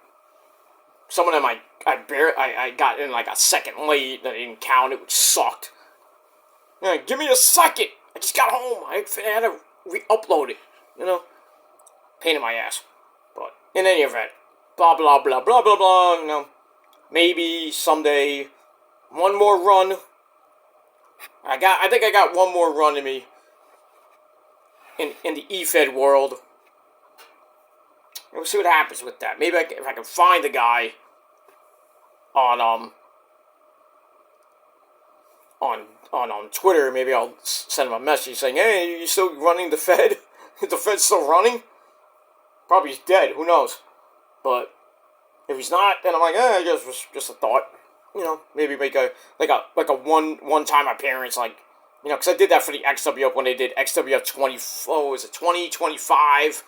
Some of them I got in like a second late that I didn't count it, which sucked. Give me a second. I just got home. I had to re-upload it. Pain in my ass. But in any event, blah blah blah blah blah blah. Maybe someday, one more run. I think I got one more run in me. In the E-Fed world. We'll see what happens with that. Maybe if I can find the guy on Twitter, maybe I'll send him a message saying, "Hey, are you still running the Fed? Is the Fed still running?" Probably he's dead. Who knows? But if he's not, then I'm like, I guess it was just a thought. Maybe make a one-time appearance, because I did that for the XWF when they did XWF 2025.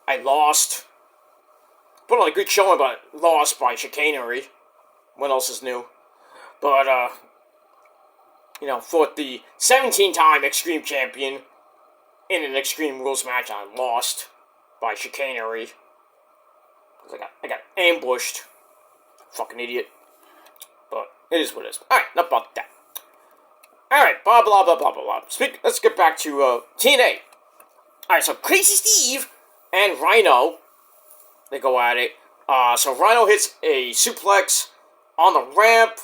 I lost. Put on a good showing, but lost by chicanery. What else is new? But, fought the 17-time Extreme Champion in an Extreme Rules match. I lost by chicanery. I got ambushed. Fucking idiot. But it is what it is. Alright, enough about that. Alright, blah blah blah blah blah blah. Let's get back to TNA. Alright, so Crazy Steve and Rhino, they go at it. So Rhino hits a suplex on the ramp.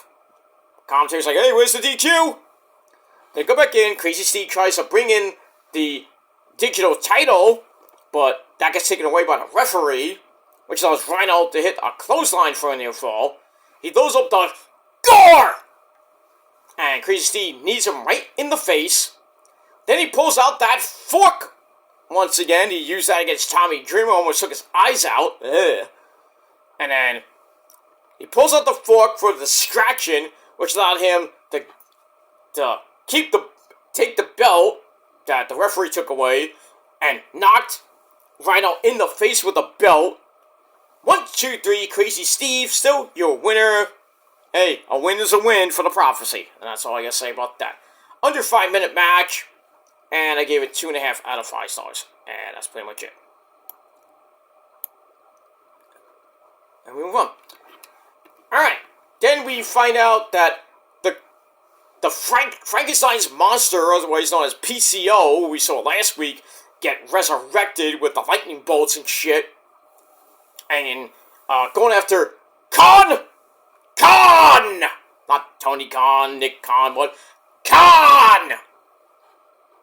Commentator's like, hey, where's the DQ? They go back in. Crazy Steve tries to bring in the digital title, but that gets taken away by the referee, which allows Rhino to hit a clothesline for a near fall. He throws up the door! And Crazy Steve knees him right in the face. Then he pulls out that fork. Once again, he used that against Tommy Dreamer, almost took his eyes out. Ugh. And then he pulls out the fork for the distraction, which allowed him to take the belt that the referee took away and knocked Rhino in the face with the belt. 1, 2, 3, Crazy Steve, still your winner. Hey, a win is a win for the Prophecy. And that's all I gotta say about that. Under 5-minute match. And I gave it 2.5 out of 5 stars. And that's pretty much it. And we move on. Alright. Then we find out that the Frankenstein's monster, otherwise known as PCO, who we saw last week, get resurrected with the lightning bolts and shit. And going after Khan! Not Tony Khan, Nick Khan, but Khan!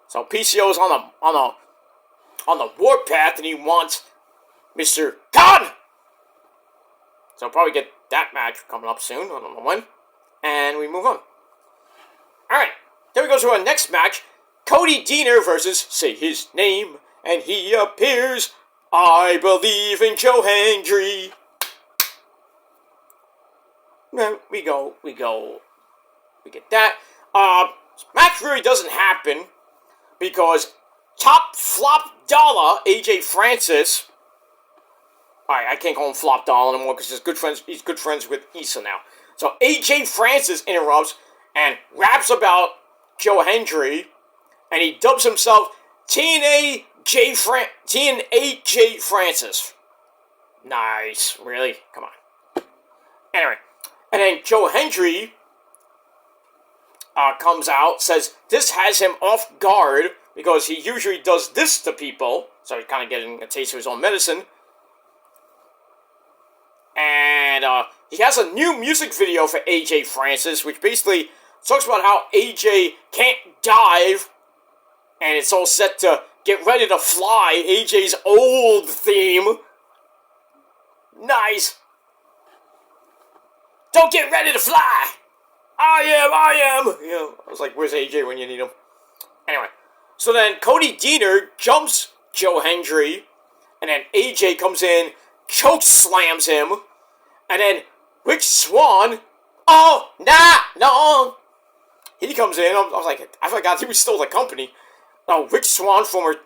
So PCO's on the warpath, and he wants Mr. Khan! So I'll probably get that match coming up soon, I don't know when. And we move on. Alright, then we go to our next match. Cody Deaner versus Say His Name, and he appears. I believe in Joe Hendry. We get that. Match really doesn't happen because Top Flop Dollar, AJ Francis. Alright, I can't call him Flop Dollar anymore because he's good friends with Issa now. So AJ Francis interrupts and raps about Joe Hendry, and he dubs himself TNA J Francis. Nice, really? Come on. Anyway, and then Joe Hendry comes out, says this has him off guard because he usually does this to people, so he's kind of getting a taste of his own medicine. And he has a new music video for AJ Francis, which basically talks about how AJ can't dive, and it's all set to Get Ready to Fly, AJ's old theme. Nice. Don't get ready to fly. I am. I was like, where's AJ when you need him? Anyway, so then Cody Deaner jumps Joe Hendry, and then AJ comes in, choke slams him, and then Rich Swann, no. He comes in, I was like, I forgot he was still the company. Oh, Rich Swann, former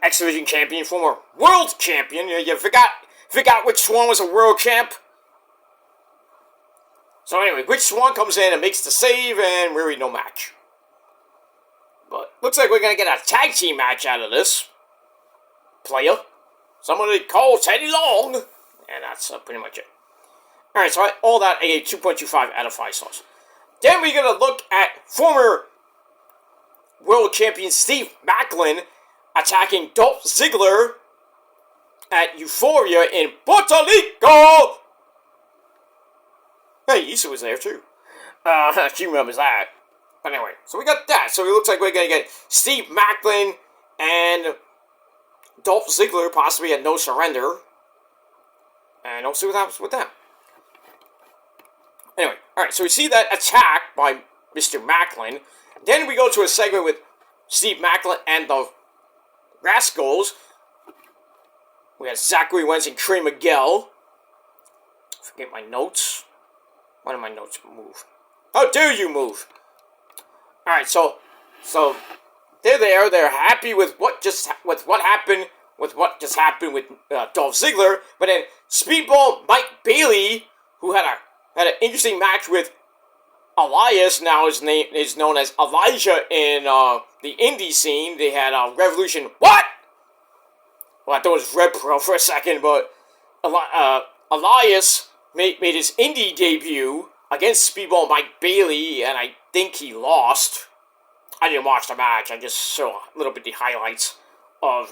X Division champion, former world champion. You forgot Rich Swann was a world champ. So anyway, Rich Swann comes in and makes the save, and really no match. But looks like we're going to get a tag team match out of this. Player. Somebody call Teddy Long. And that's pretty much it. Alright, so all that a 2.25 out of 5 stars. Then we're going to look at former world champion Steve Maclin attacking Dolph Ziggler at Euphoria in Puerto Rico. Hey, Issa was there too. She remembers that. But anyway, so we got that. So it looks like we're going to get Steve Maclin and Dolph Ziggler possibly at No Surrender. And we'll see what happens with that. Anyway, alright, so we see that attack by Mr. Maclin. Then we go to a segment with Steve Maclin and the Rascals. We have Zachary Wentz and Trey Miguel. Forget my notes. Why did my notes move? How dare you move? Alright, so they're there. They're happy with what just happened with Dolph Ziggler. But then Speedball Mike Bailey, who had an interesting match with Elias, now his name is known as Elijah in the indie scene. They had Revolution. What? Well, I thought it was Red Pro for a second, but Elias made his indie debut against Speedball Mike Bailey, and I think he lost. I didn't watch the match. I just saw a little bit of the highlights of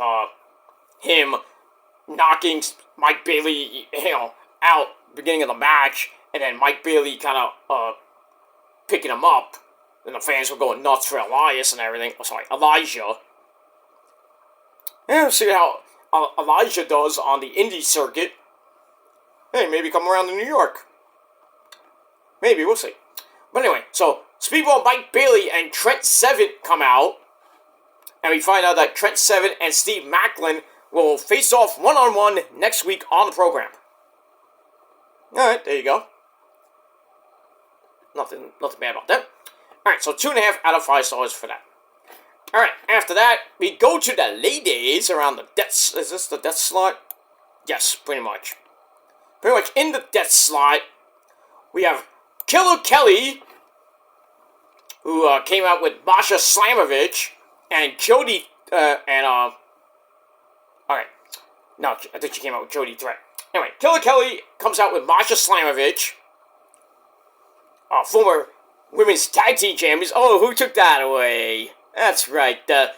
him knocking Mike Bailey, out beginning of the match, and then Mike Bailey kind of picking him up, and the fans were going nuts for Elias and everything. Oh, sorry, Elijah. Yeah, we'll see how Elijah does on the indie circuit. Hey, maybe come around to New York. Maybe, we'll see. But anyway, so Speedball Mike Bailey and Trent Seven come out, and we find out that Trent Seven and Steve Maclin will face off one-on-one next week on the program. Alright, there you go. Nothing bad about that. Alright, so 2.5 out of 5 stars for that. Alright, after that, we go to the ladies around the death... Is this the death slot? Yes, pretty much. Pretty much in the death slot, we have Killer Kelly, who came out with Masha Slamovich, and Jody, Alright. No, I think she came out with Jody Threat. Anyway, Killer Kelly comes out with Masha Slamovich, former women's tag team champions. Oh, who took that away? That's right, the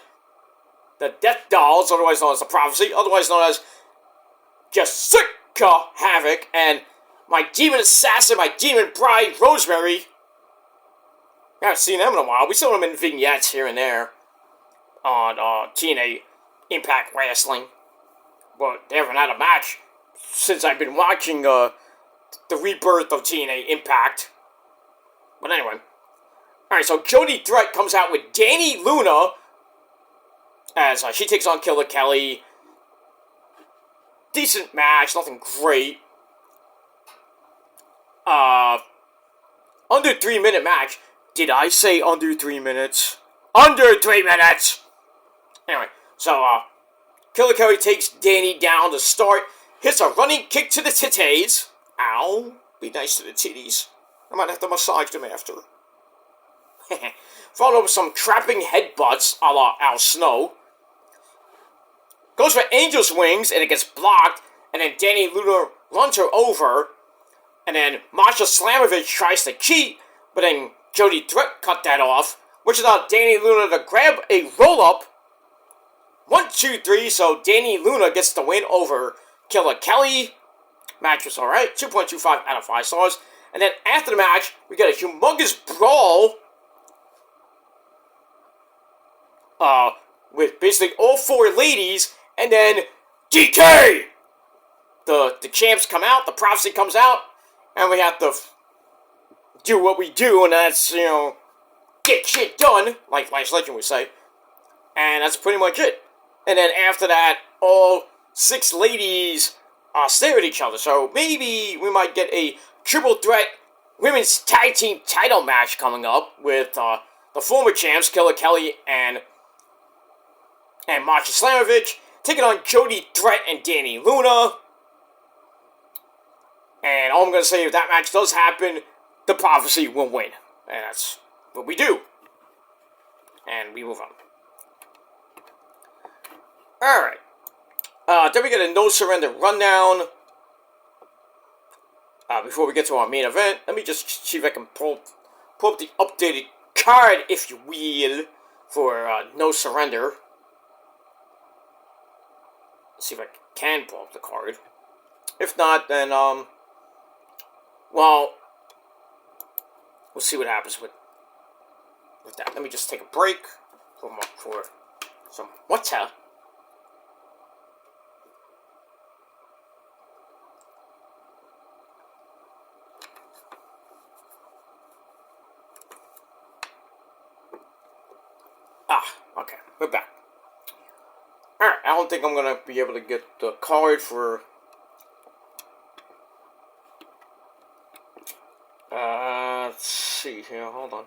Death Dolls, otherwise known as the Prophecy, otherwise known as Jessica Havoc, and my demon assassin, my demon bride, Rosemary. I haven't seen them in a while. We saw them in vignettes here and there on TNA Impact Wrestling, but they haven't had a match since I've been watching the rebirth of TNA Impact. But anyway, Alright, so Jody Threat comes out with Dani Luna as she takes on Killer Kelly. Decent match, nothing great. Under 3-minute match. Did I say under 3 minutes? Under 3 minutes! Anyway, so, Killer Kelly takes Dani down to start. Hits a running kick to the titties. Ow. Be nice to the titties. I might have to massage them after. Followed with some trapping headbutts a la Al Snow. Goes for Angel's Wings, and it gets blocked. And then Dani Luna runs her over. And then Masha Slamovich tries to cheat, but then Jody Threat cut that off, which allowed Dani Luna to grab a roll-up. 1, 2, 3, so Dani Luna gets the win over Killer Kelly. Match was alright, 2.25 out of 5 stars. And then after the match, we got a humongous brawl. With basically all 4 ladies, and then DK! The champs come out, the prophecy comes out, and we have to do what we do, and that's, get shit done, like Last Legend would say. And that's pretty much it. And then after that, all 6 ladies stare at each other. So maybe we might get a triple threat women's tag team title match coming up with the former champs, Killer Kelly and Masha Slamovich, taking on Jody Threat and Dani Luna. And all I'm going to say, if that match does happen, the Prophecy will win. And that's what we do. And we move on. Alright. Then we get a No Surrender rundown. Before we get to our main event, let me just see if I can pull up the updated card, if you will, for No Surrender. Let's see if I can pull up the card. If not, then, well, we'll see what happens with that. Let me just take a break for some water. Okay, we're back. Alright, I don't think I'm gonna be able to get the card for let's see here, hold on.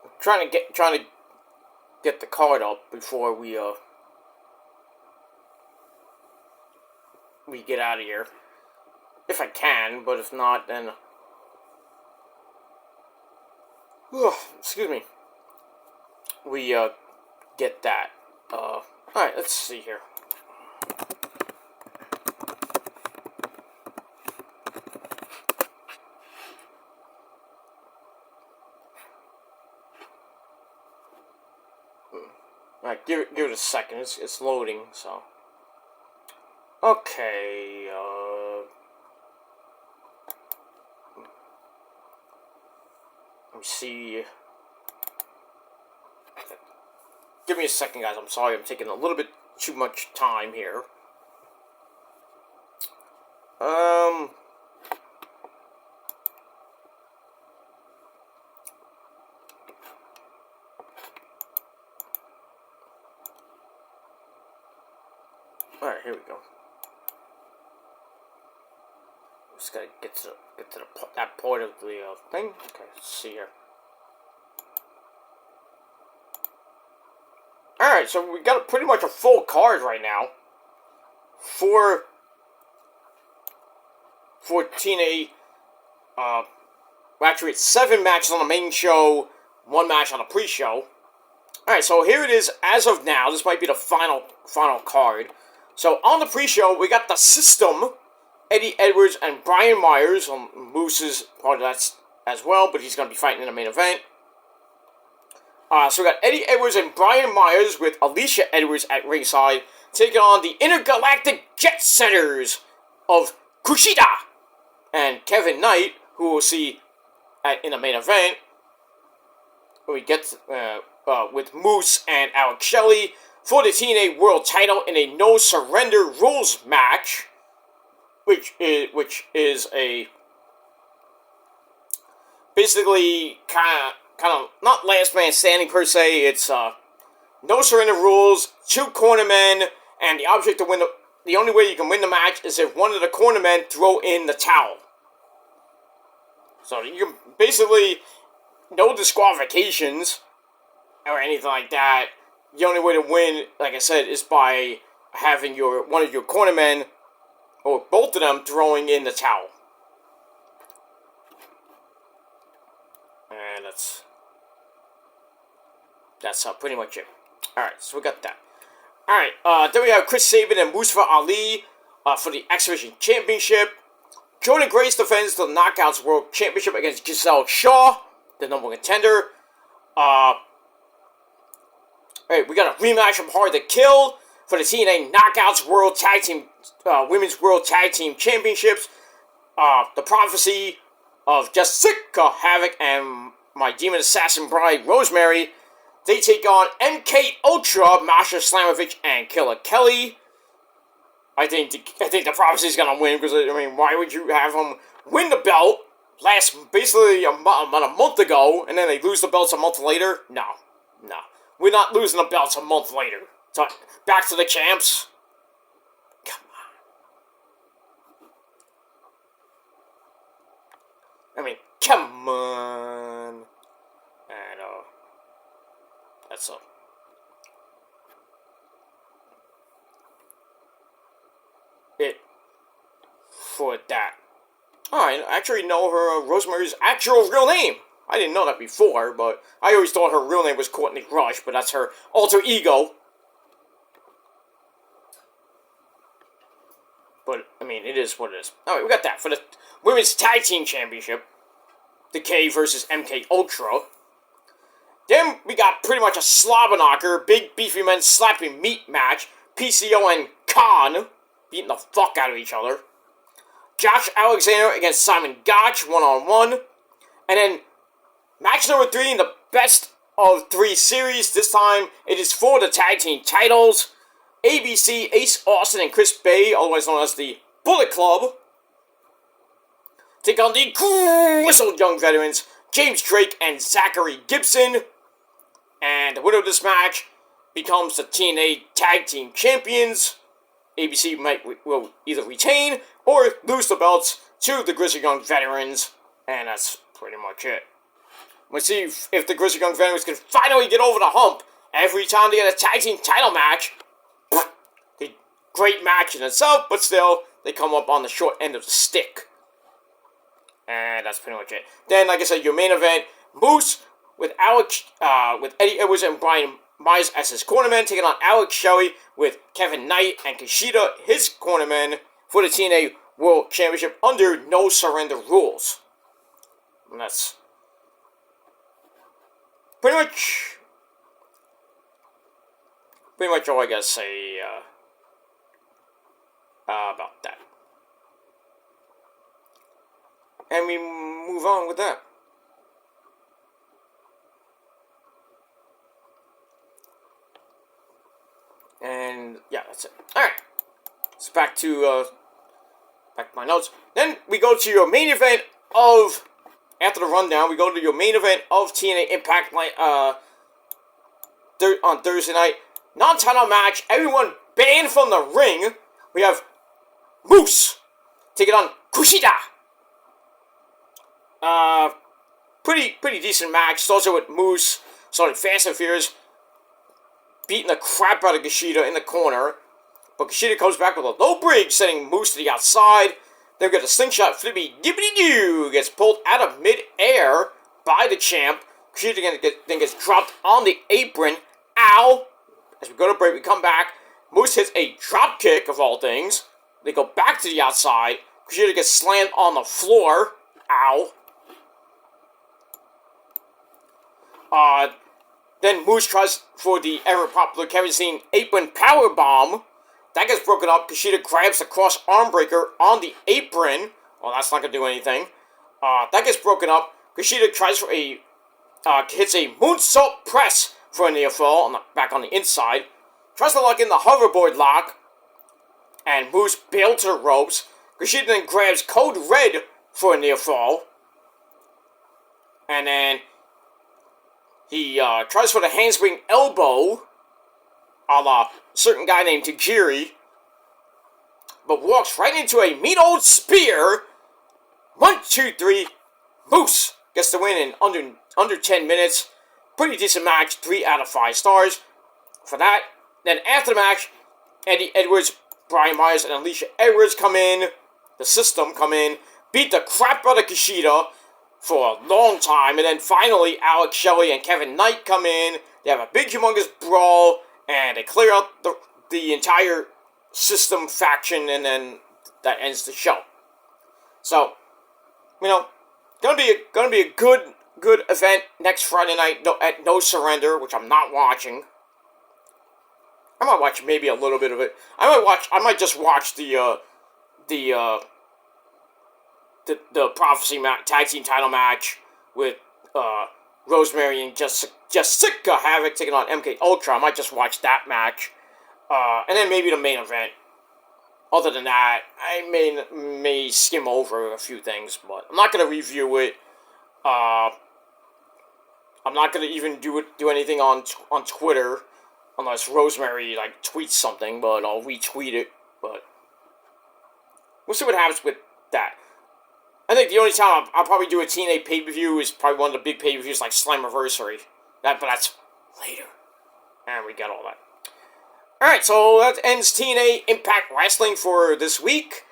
I'm trying to get the card up before we get out of here. If I can, but if not, then excuse me. We get that. Alright, let's see here. Alright, give it a second. It's loading, so. Okay, let me see. Give me a second, guys. I'm sorry, I'm taking a little bit too much time here. Alright, here we go. Just gotta get to that part of the thing. Okay, let's see here. Alright, so we got pretty much a full card right now for TNA. Actually, it's 7 matches on the main show, 1 match on the pre-show. Alright, so here it is as of now. This might be the final card. So on the pre-show, we got the System, Eddie Edwards and Brian Myers. Moose is part of that as well, but he's going to be fighting in the main event. So we got Eddie Edwards and Brian Myers with Alicia Edwards at ringside, taking on the Intergalactic Jet Setters of Kushida and Kevin Knight, who we'll see in the main event. We get with Moose and Alex Shelley for the TNA World Title in a no surrender rules match, which is a basically kind of not last man standing per se. It's no surrender rules, 2 cornermen, and the object to win the only way you can win the match is if one of the cornermen throw in the towel. So you can basically no disqualifications or anything like that. The only way to win, like I said, is by having one of your cornermen or both of them throwing in the towel. And that's pretty much it. Alright, so we got that. Alright, then we have Chris Sabin and Mustafa Ali for the X Division Championship. Jordan Grace defends the Knockouts World Championship against Giselle Shaw, the number 1 contender. Alright, we got a rematch from Hard to Kill for the TNA Knockouts World Tag Team, Women's World Tag Team Championships. The Prophecy of Jessica Havoc and my Demon Assassin bride, Rosemary. They take on MK Ultra, Masha Slamovich, and Killer Kelly. I think the Prophecy is gonna win because I mean, why would you have them win the belt basically about a month ago, and then they lose the belts a month later? No, we're not losing the belts a month later. So back to the champs. Come on. I mean, come on. And that's all. It for that. I actually know her Rosemary's actual real name. I didn't know that before, but I always thought her real name was Courtney Rush, but that's her alter ego. But, I mean, it is what it is. Alright, we got that. For the Women's Tag Team Championship, the K versus MK Ultra. Then we got pretty much a slobber knocker, big beefy men slapping meat match. PCO and Khan beating the fuck out of each other. Josh Alexander against Simon Gotch, 1-on-1. And then match number 3 in the best of 3 series. This time it is for the tag team titles. ABC, Ace Austin, and Chris Bay, otherwise known as the Bullet Club, take on the Grizzled Young Veterans, James Drake and Zachary Gibson. And the winner of this match becomes the TNA Tag Team Champions. ABC will either retain or lose the belts to the Grizzled Young Veterans. And that's pretty much it. We'll see if the Grizzled Young Veterans can finally get over the hump. Every time they get a tag team title match, a great match in itself, but still, they come up on the short end of the stick. And that's pretty much it. Then, like I said, your main event, Moose with Eddie Edwards and Brian Myers as his cornermen, taking on Alex Shelley with Kevin Knight and Kushida, his cornermen, for the TNA World Championship under no surrender rules. And that's pretty much all I gotta say about that. And we move on with that. And yeah, that's it. Alright. So back to my notes. Then we go to your main event of, after the rundown, we go to your main event of TNA Impact on Thursday night. Non-title match, everyone banned from the ring. We have Moose taking on Kushida. Pretty decent match. Starts with Moose, started fast and furious, beating the crap out of Kushida in the corner. But Kushida comes back with a low bridge, sending Moose to the outside. Then we get a slingshot flippy dippity doo, gets pulled out of mid-air by the champ. Kushida then gets dropped on the apron. Ow! As we go to break, we come back. Moose hits a drop kick, of all things. They go back to the outside. Kushida gets slammed on the floor. Ow. Then Moose tries for the ever-popular Kevin Steen apron powerbomb. That gets broken up. Kushida grabs the cross arm breaker on the apron. Well, that's not going to do anything. That gets broken up. Kushida tries for hits a moonsault press for a near fall back on the inside. tries to lock in the hoverboard lock, and Moose bailed to the ropes. Kushida then grabs Code Red for a near fall. And then he tries for the handspring elbow, a la certain guy named Tajiri, but walks right into a mean old spear. 1, 2, 3. Moose gets the win in under 10 minutes. Pretty decent match, 3 out of 5 stars for that. Then after the match, Eddie Edwards, Brian Myers, and Alicia Edwards come in. The System come in, beat the crap out of Kushida for a long time, and then finally Alex Shelley and Kevin Knight come in. They have a big, humongous brawl, and they clear out the entire System faction, and then that ends the show. So, gonna be a good event next Friday night at No Surrender, which I'm not watching. I might watch maybe a little bit of it. I might just watch the Prophecy tag team title match with Rosemary and Jessica Havoc taking on MK Ultra. I might just watch that match, and then maybe the main event. Other than that, I may skim over a few things, but I'm not gonna review it. I'm not gonna even do anything on Twitter unless Rosemary tweets something, but I'll retweet it. But we'll see what happens with that. I think the only time I'll probably do a TNA pay-per-view is probably one of the big pay-per-views like Slammiversary. But that's later. And we got all that. Alright, so that ends TNA Impact Wrestling for this week.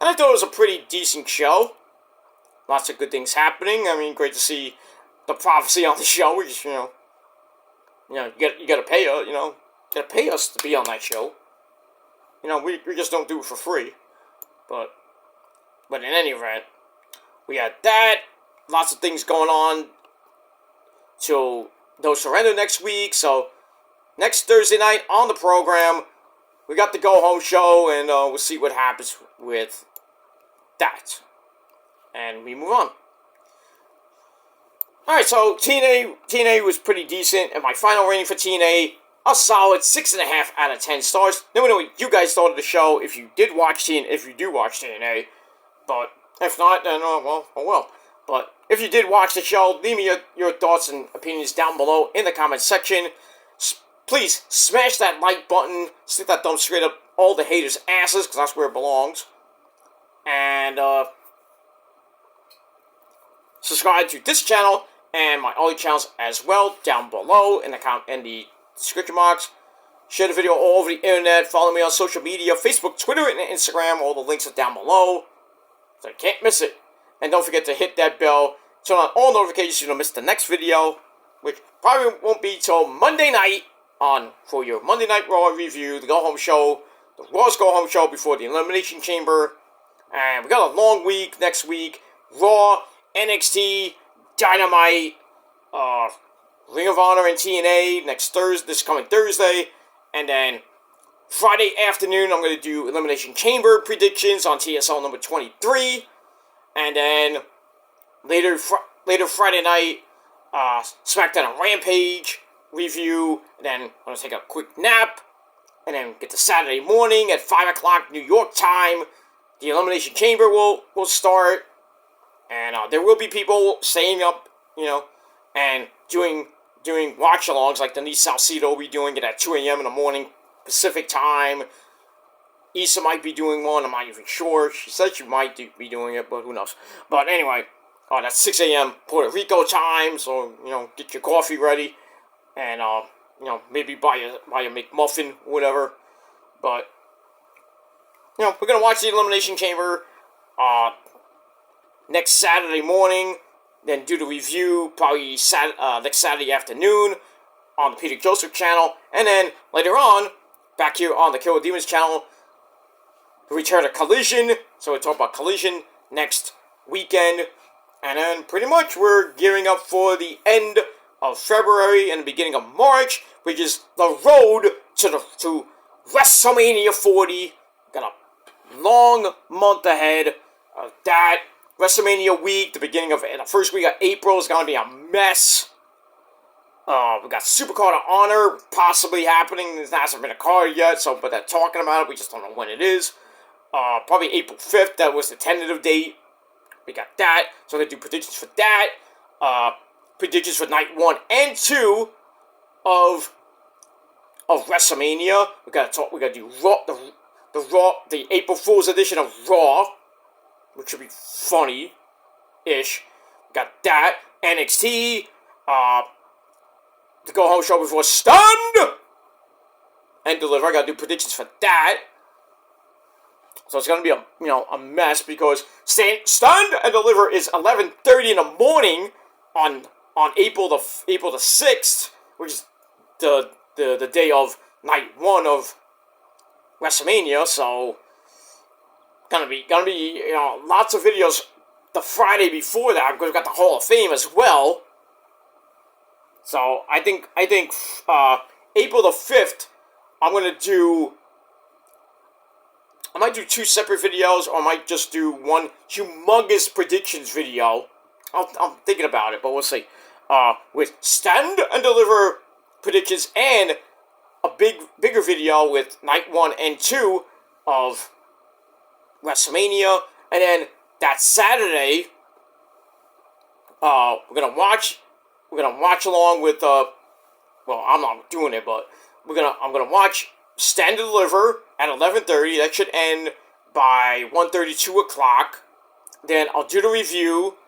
And I thought it was a pretty decent show. Lots of good things happening. I mean, great to see the Prophecy on the show. We just, you gotta pay us, gotta pay us to be on that show. We just don't do it for free. But in any event, we had that. Lots of things going on till No Surrender next week. So, next Thursday night on the program, we got the go-home show, and we'll see what happens with that. And we move on. Alright, so TNA was pretty decent, and my final rating for TNA, a solid 6.5 out of 10 stars. Let me know what you guys thought of the show, if you do watch TNA, but if not, then, oh well. But if you did watch the show, leave me your thoughts and opinions down below in the comment section. Please, smash that like button, stick that thumb straight up all the haters' asses, because that's where it belongs. And, subscribe to this channel and my other channels as well down below in the description box. Share the video all over the internet. Follow me on social media, Facebook, Twitter, and Instagram. All the links are down below, so you can't miss it. And don't forget to hit that bell, turn on all notifications so you don't miss the next video, which probably won't be till Monday night for your Monday Night Raw review, the go-home show, the Raw's go-home show before the Elimination Chamber. And we got a long week next week. Raw, NXT, Dynamite, Ring of Honor, and TNA this coming Thursday. And then Friday afternoon, I'm going to do Elimination Chamber predictions on TSL number 23. And then later Friday night, SmackDown and Rampage review. And then I'm going to take a quick nap. And then get to Saturday morning at 5 o'clock New York time. The Elimination Chamber will start. And there will be people staying up, and doing watch-alongs, like Denise Salcedo will be doing it at 2 a.m. in the morning, Pacific time. Issa might be doing one, I'm not even sure. She said she might be doing it, but who knows. But anyway, that's 6 a.m. Puerto Rico time, so, get your coffee ready. And, maybe buy a McMuffin, whatever. But, we're going to watch the Elimination Chamber, next Saturday morning, then do the review probably next Saturday afternoon on the Peter Joseph channel, and then later on, back here on the Killer Demons channel, the return of Collision. So we'll talk about Collision next weekend, and then pretty much we're gearing up for the end of February and the beginning of March, which is the road to WrestleMania 40. Got a long month ahead of that. WrestleMania week, the first week of April is going to be a mess. We got Supercard of Honor possibly happening. There hasn't been a card yet, but they're talking about it. We just don't know when it is. Probably April 5th. That was the tentative date. We got that. So we're going to do predictions for that. Predictions for night 1 and 2 of WrestleMania. We got to do Raw, the April Fool's edition of Raw, which should be funny-ish. We got that. NXT. The go-home show before Stunned and Deliver. I gotta do predictions for that. So it's gonna be a mess because Stunned and Deliver is 11:30 in the morning on April the 6th, which is the day of night 1 of WrestleMania. So gonna be lots of videos the Friday before that because we've got the Hall of Fame as well. So I think April the 5th, I might do 2 separate videos, or I might just do one humongous predictions video. I'm thinking about it, but we'll see. With Stand and Deliver predictions and a bigger video with night 1 and 2 of WrestleMania, and then that Saturday, we're gonna watch along with well, I'm not doing it, but I'm gonna watch Stand and Deliver at 11:30. That should end by 1:30, 2 o'clock. Then I'll do the review.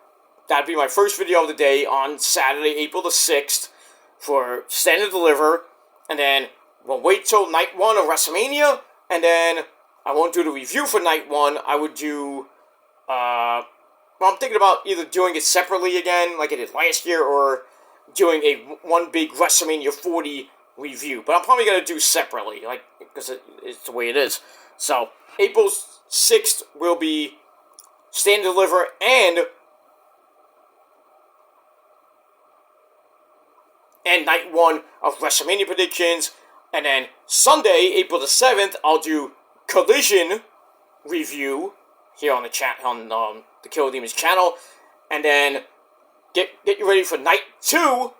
That'd be my first video of the day on Saturday, April the 6th for Stand and Deliver. And then we'll wait till night 1 of WrestleMania, and then I won't do the review for night 1. I would do well, I'm thinking about either doing it separately again, like I did last year, or doing one big WrestleMania 40 review. But I'm probably going to do separately, because it's the way it is. So, April 6th will be Stand and Deliver and night 1 of WrestleMania predictions. And then Sunday, April the 7th, I'll do Collision review here on the the Killer Demons channel. And then get you ready for night 2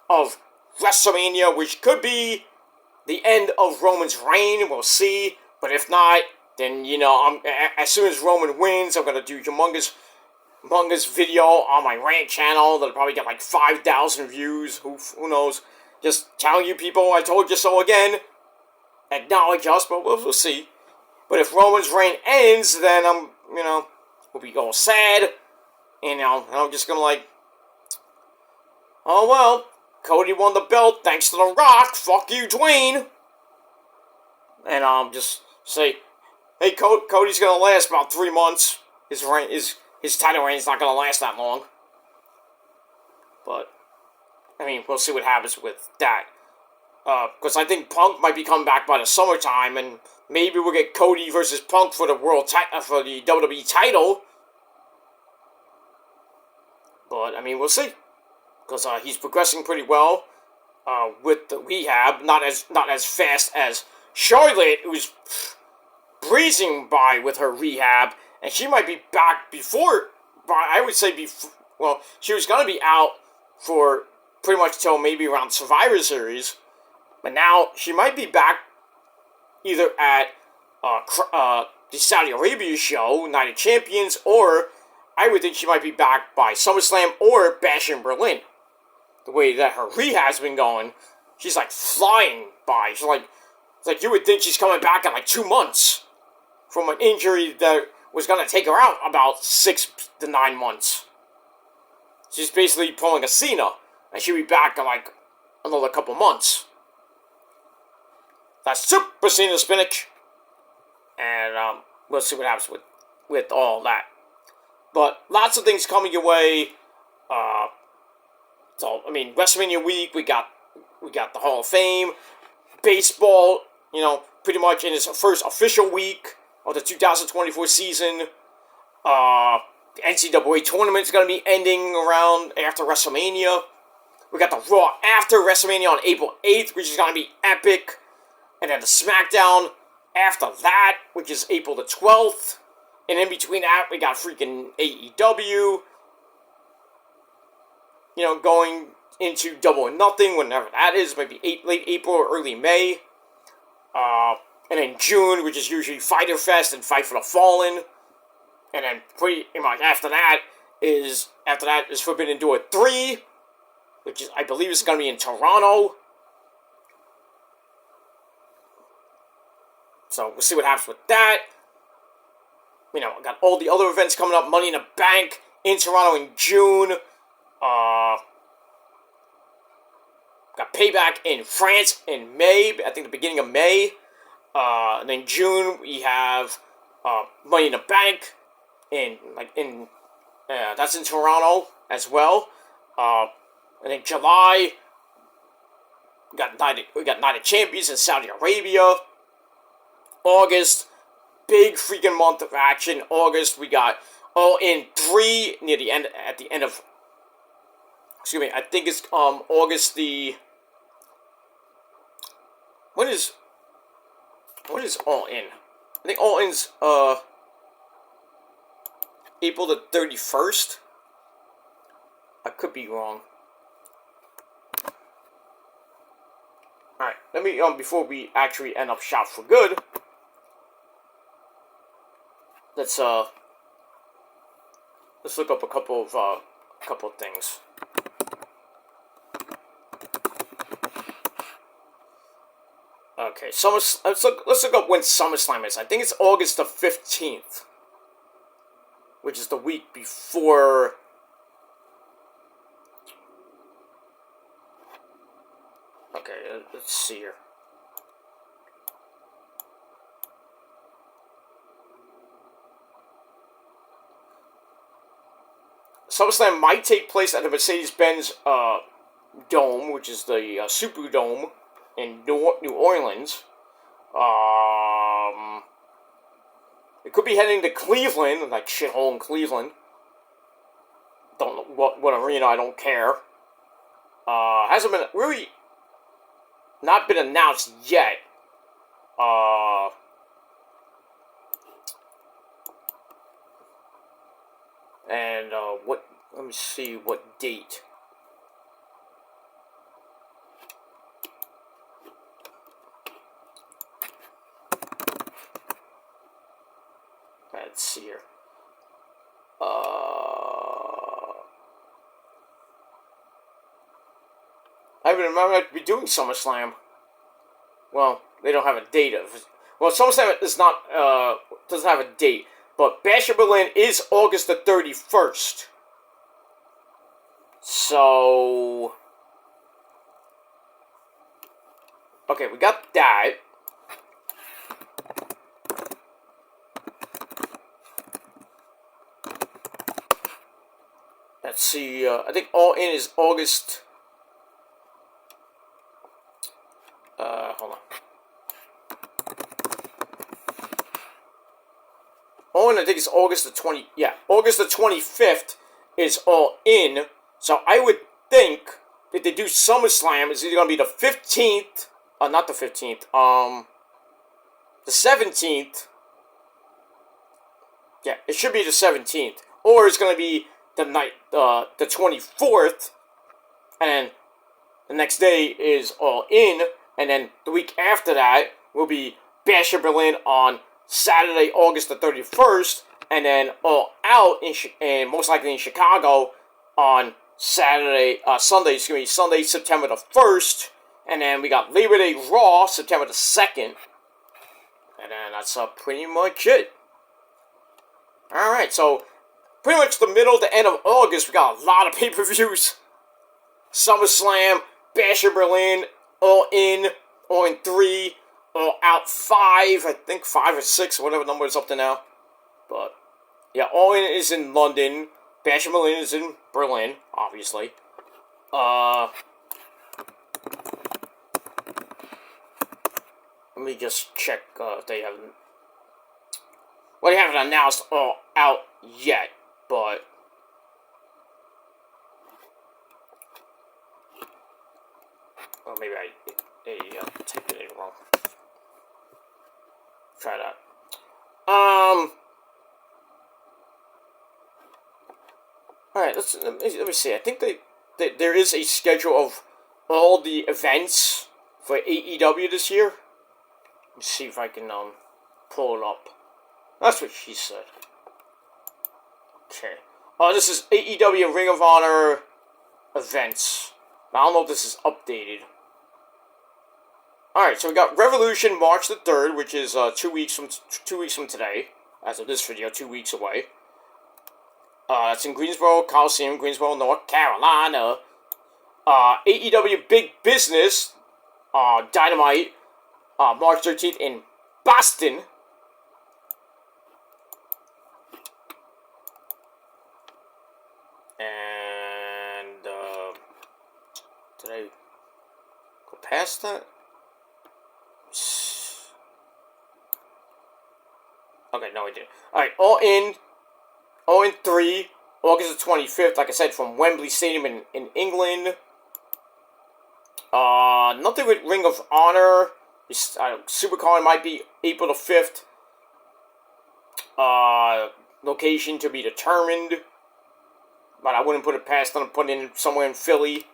of WrestleMania, which could be the end of Roman's reign. We'll see. But if not, then, as soon as Roman wins, I'm going to do humongous video on my rant channel that'll probably get like 5,000 views. Who knows? Just telling you people, I told you so again. Acknowledge us, but we'll see. But if Roman's reign ends, then we'll be all sad. And I'm just gonna oh well, Cody won the belt thanks to The Rock. Fuck you, Dwayne. And just say, hey, Cody's gonna last about 3 months. His title reign's not gonna last that long. But we'll see what happens with that. Because I think Punk might be coming back by the summertime, and maybe we'll get Cody versus Punk for the for the WWE title. But we'll see, because he's progressing pretty well with the rehab. Not as fast as Charlotte, who's breezing by with her rehab, and she might be back before. I would say before. Well, she was gonna be out for pretty much till maybe around Survivor Series, but now she might be back either at the Saudi Arabia show, Night of Champions, or I would think she might be back by SummerSlam or Bash in Berlin. The way that her rehab's been going, she's flying by. It's like you would think she's coming back in 2 months from an injury that was going to take her out about 6 to 9 months. She's basically pulling a Cena, and she'll be back in another couple months. That's Super Cena Spinach. And we'll see what happens with all that. But lots of things coming your way. WrestleMania week, we got the Hall of Fame. Baseball, pretty much in its first official week of the 2024 season. The NCAA tournament is going to be ending around after WrestleMania. We got the Raw after WrestleMania on April 8th, which is going to be epic. And then the SmackDown after that, which is April the 12th. And in between that, we got freaking AEW. Going into Double or Nothing, whenever that is. It might be late April or early May. And then June, which is usually Fighter Fest and Fight for the Fallen. And then pretty much after that is Forbidden Door 3, which is, I believe, is going to be in Toronto. So we'll see what happens with that. You know, got all the other events coming up. Money in the Bank in Toronto in June. Got Payback in France in May. I think the beginning of May. And then June we have Money in the Bank that's in Toronto as well. And then July we got Night of Champions in Saudi Arabia. August, big freaking month of action. August, we got All In 3 near the end, at the end of, excuse me, I think it's August the, what is All In? I think All In's April the 31st. I could be wrong. Alright, let me, before we actually end up shop for good, let's look up a couple of things. Okay, let's look up when SummerSlam is. I think it's August the 15th, which is the week before. Okay, let's see here. SummerSlam might take place at the Mercedes-Benz Dome, which is the Superdome in New Orleans. It could be heading to Cleveland, like shithole in Cleveland. Don't know what arena, I don't care. Hasn't been really not been announced yet. And let me see what date. Let's see here. I even remember I'd be doing SummerSlam. Well, they don't have a date of. Well, SummerSlam is not doesn't have a date, but Bash in Berlin is August the 31st. So, okay, we got that. Let's see. I think All In is August. Hold on. All In, I think it's August the 20. Yeah, August the 25th is All In. So I would think if they do SummerSlam, it's either gonna be the 15th, not the 15th, the 17th. Yeah, it should be the 17th, or it's gonna be the 24th, and then the next day is All In, and then the week after that will be Bash in Berlin on Saturday, August the 31st, and then All Out and most likely in Chicago on Sunday, September the 1st, and then we got Labor Day Raw, September the 2nd, and then that's pretty much it. Alright, so pretty much the middle to end of August, we got a lot of pay-per-views. SummerSlam, Bash in Berlin, All In 3, All Out 5, I think 5 or 6, whatever number is up to now. But, yeah, All In is in London, Bash in Berlin is in Berlin, obviously. Let me just check if they haven't. Well, they haven't announced All Out yet, but. Or maybe I typed it in wrong. Try that. Alright, let me see. I think they there is a schedule of all the events for AEW this year. Let's see if I can pull it up. That's what she said. Okay. This is AEW and Ring of Honor events. I don't know if this is updated. Alright, so we got Revolution March the 3rd, which is 2 weeks from today. As of this video, 2 weeks away. That's in Greensboro Coliseum, Greensboro, North Carolina. AEW Big Business, Dynamite, March 13th in Boston. And, did I go past that? Okay, no I didn't. Alright, All in 3, August the 25th, like I said, from Wembley Stadium in England. Nothing with Ring of Honor. Supercard might be April the 5th. Location to be determined. But I wouldn't put it past them putting it somewhere in Philly.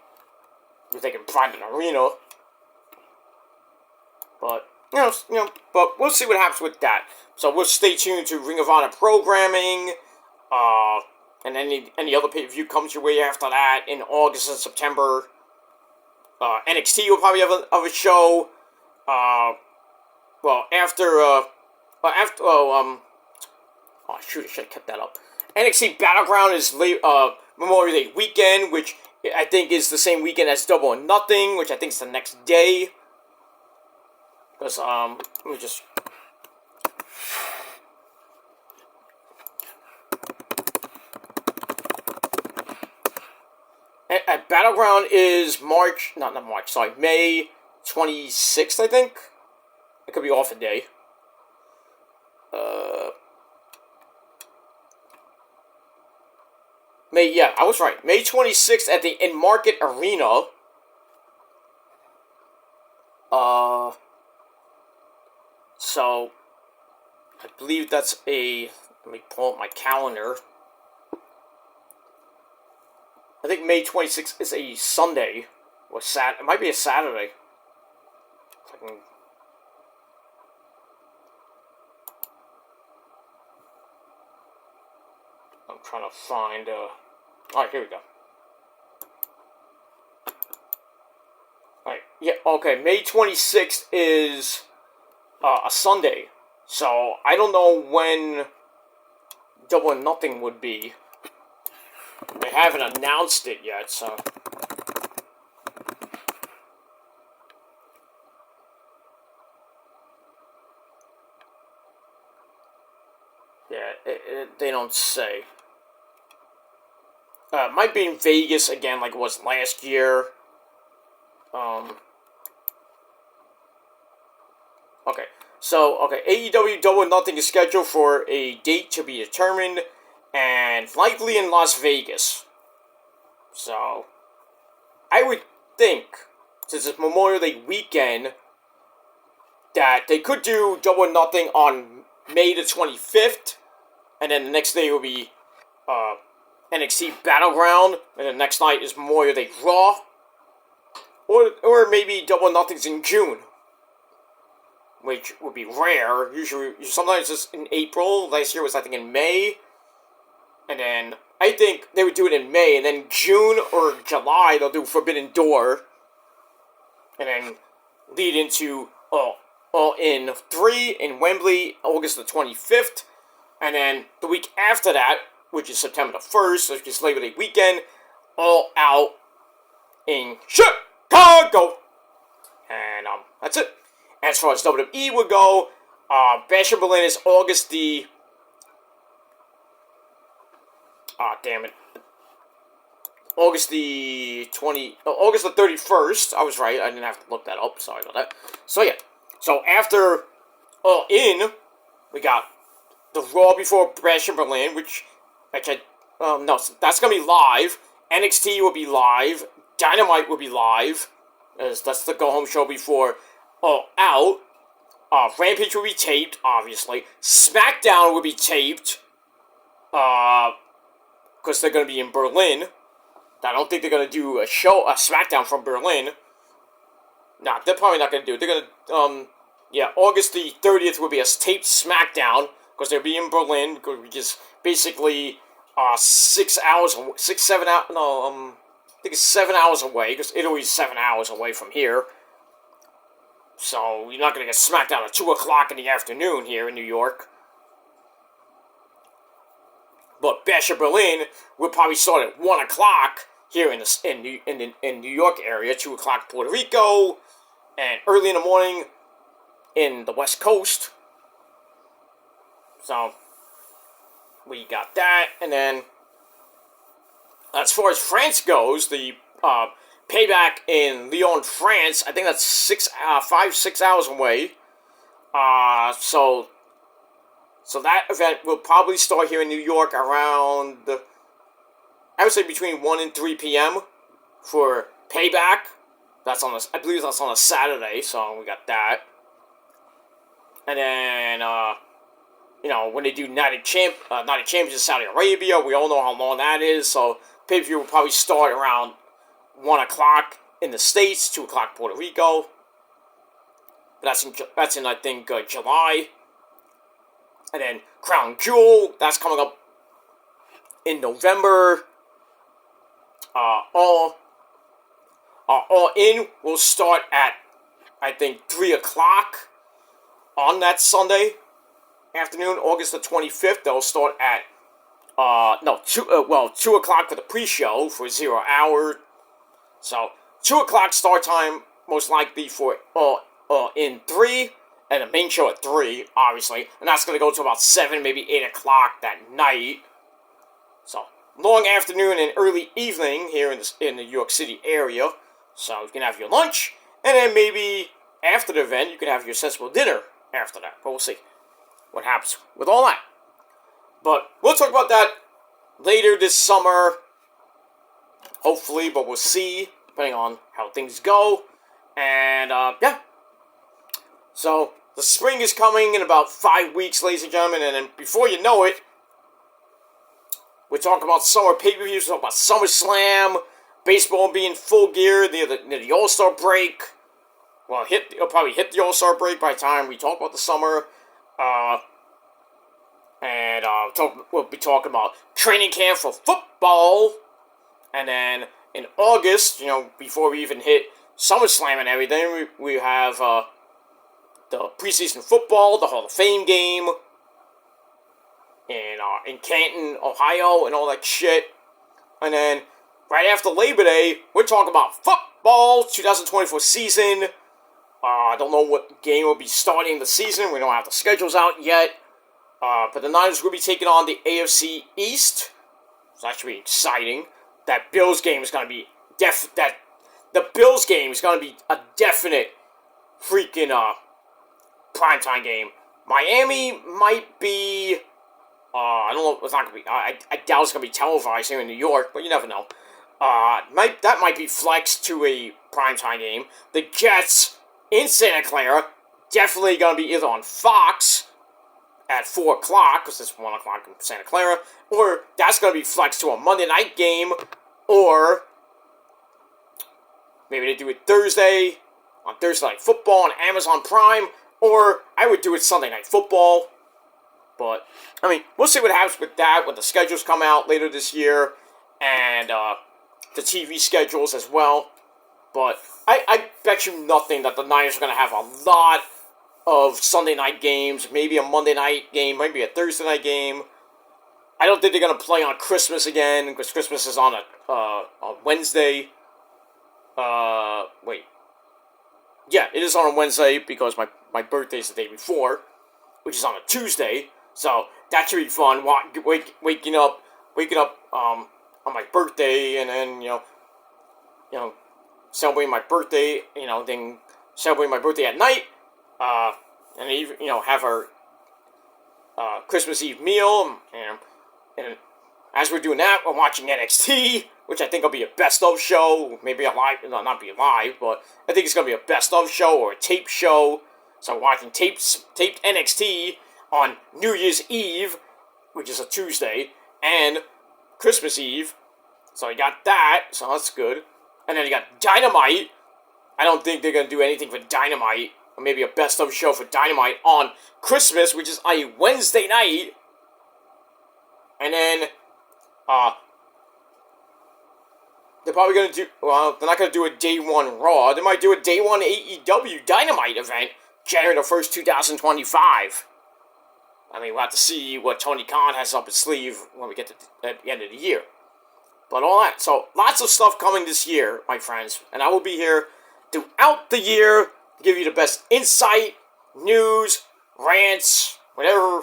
If they can find an arena. But, but we'll see what happens with that. So we'll stay tuned to Ring of Honor programming. And any other pay-per-view comes your way after that in August and September. NXT will probably have a show. Oh shoot, I should have kept that up. NXT Battleground is Memorial Day weekend, which I think is the same weekend as Double or Nothing, which I think is the next day. Because, let me just... At Battleground is May 26th, I think. It could be off a day. I was right. May 26th at the In-Market Arena. So, I believe that's let me pull up my calendar. I think May 26th is a Sunday, or it might be a Saturday. I'm trying to find, alright, here we go. Alright, yeah, okay, May 26th is a Sunday, so I don't know when Double or Nothing would be. They haven't announced it yet, so... Yeah, they don't say. Might be in Vegas again, like it was last year. Okay, so, AEW Double or Nothing is scheduled for a date to be determined, and likely in Las Vegas. So, I would think, since it's Memorial Day weekend, that they could do Double or Nothing on May the 25th, and then the next day will be NXT Battleground, and the next night is Memorial Day Raw, or maybe Double or Nothing's in June, which would be rare. Usually, sometimes it's in April. Last year was, I think, in May. And then, I think they would do it in May. And then June or July, they'll do Forbidden Door. And then lead into All In 3 in Wembley, August the 25th. And then the week after that, which is September the 1st, which is Labor Day weekend, All Out in Chicago. And that's it. As far as WWE would go, Bash in Berlin is August the... August the 31st. I was right. I didn't have to look that up. Sorry about that. So, yeah. So, after All In, we got the Raw before Bash in Berlin, which no, that's going to be live. NXT will be live. Dynamite will be live. As that's the go-home show before All Out. Rampage will be taped, obviously. SmackDown will be taped. Because they're going to be in Berlin. I don't think they're gonna do a SmackDown from Berlin. Nah, they're probably not gonna do it. They're gonna, yeah, August the 30th will be a taped SmackDown, because they'll be in Berlin, which is basically, 6 hours, 7 hours, no, I think it's 7 hours away, because Italy's 7 hours away from here. So, you're not gonna get SmackDown at 2 o'clock in the afternoon here in New York. But Bash of Berlin will probably start at 1 o'clock here in New York area, 2 o'clock Puerto Rico, and early in the morning in the West Coast. So, we got that, and then as far as France goes, the Payback in Lyon, France, I think that's 5-6 hours away. So that event will probably start here in New York around, I would say between 1 and 3 p.m. for Payback. I believe that's on a Saturday, so we got that. And then, when they do Night of Champions in Saudi Arabia, we all know how long that is, so pay-per-view will probably start around 1 o'clock in the States, 2 o'clock Puerto Rico. But that's in I think, July. And then Crown Jewel, that's coming up in November. All In will start at, I think, 3 o'clock on that Sunday afternoon, August the 25th. They'll start at, 2 o'clock for the pre-show for 0 hour. So, 2 o'clock start time, most likely for In 3, and the main show at 3, obviously. And that's going to go to about 7, maybe 8 o'clock that night. So, long afternoon and early evening here in the New York City area. So, you can have your lunch, and then maybe after the event, you can have your sensible dinner after that. But we'll see what happens with all that. But we'll talk about that later this summer, hopefully, but we'll see, depending on how things go. And, yeah. So, the spring is coming in about 5 weeks, ladies and gentlemen, and then before you know it, we're talking about summer pay-per-views, we're talking about SummerSlam, baseball being full gear near the All-Star break. Well, it'll probably hit the All-Star break by the time we talk about the summer. We'll be talking about training camp for football. And then in August, before we even hit SummerSlam and everything, we have the preseason football, the Hall of Fame game in Canton, Ohio, and all that shit. And then right after Labor Day, we're talking about football 2024 season. I don't know what game will be starting the season. We don't have the schedules out yet. But the Niners will be taking on the AFC East. It's actually exciting. That Bills game is going to be the Bills game is going to be a definite freaking primetime game. Miami might be. I don't know. It's not going to be. I doubt it's going to be televised here in New York, but you never know. That might be flexed to a primetime game. The Jets in Santa Clara definitely going to be either on Fox at 4 o'clock, because it's 1 o'clock in Santa Clara, or that's going to be flexed to a Monday night game, or maybe they do it Thursday, on Thursday Night Football on Amazon Prime, or I would do it Sunday Night Football. But, we'll see what happens with that when the schedules come out later this year, and the TV schedules as well. But I bet you nothing that the Niners are going to have a lot of Sunday night games, maybe a Monday night game, maybe a Thursday night game. I don't think they're going to play on Christmas again, because Christmas is on a Wednesday. Wait. Yeah, it is on a Wednesday, because my birthday's the day before, which is on a Tuesday. So, that should be fun, waking up on my birthday, and then, celebrating my birthday, then celebrating my birthday at night, and even, have our Christmas Eve meal, and as we're doing that, we're watching NXT, which I think will be a best-of show, maybe a live, not be live, but I think it's going to be a best-of show, or a tape show, so I'm watching taped NXT on New Year's Eve, which is a Tuesday, and Christmas Eve, So you got that, so that's good. And then you got Dynamite. I don't think they're going to do anything for Dynamite. Or maybe a best of show for Dynamite on Christmas, which is a Wednesday night. And then, they're probably going to do, well, they're not going to do a Day 1 Raw. They might do a Day 1 AEW Dynamite event, January the 1st, 2025. I mean, we'll have to see what Tony Khan has up his sleeve when we get to at the end of the year. But all that. So, lots of stuff coming this year, my friends. And I will be here throughout the year to give you the best insight, news, rants, whatever,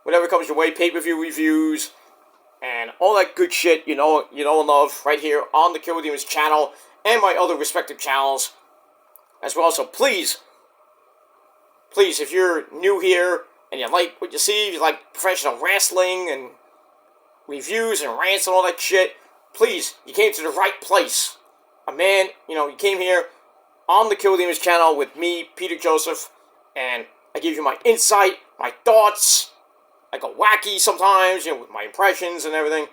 whatever comes your way, pay-per-view reviews, and all that good shit you know and love right here on the Killer Demons channel and my other respective channels as well. So please, if you're new here and you like what you see, you like professional wrestling and reviews and rants and all that shit, please, you came to the right place. You came here on the Killer Demons channel with me, Peter Joseph, and I give you my insight, my thoughts. I go wacky sometimes, with my impressions and everything.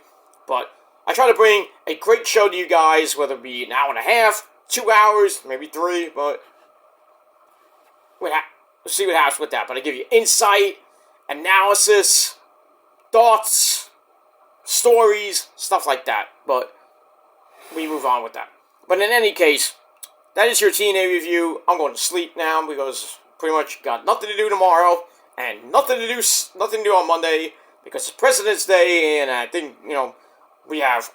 But I try to bring a great show to you guys, whether it be an hour and a half, 2 hours, maybe 3, but we'll see what happens with that. But I give you insight, analysis, thoughts, stories, stuff like that. But we move on with that. But in any case, that is your TNA review. I'm going to sleep now because pretty much got nothing to do tomorrow. And nothing to do on Monday because it's President's Day, and I think, we have,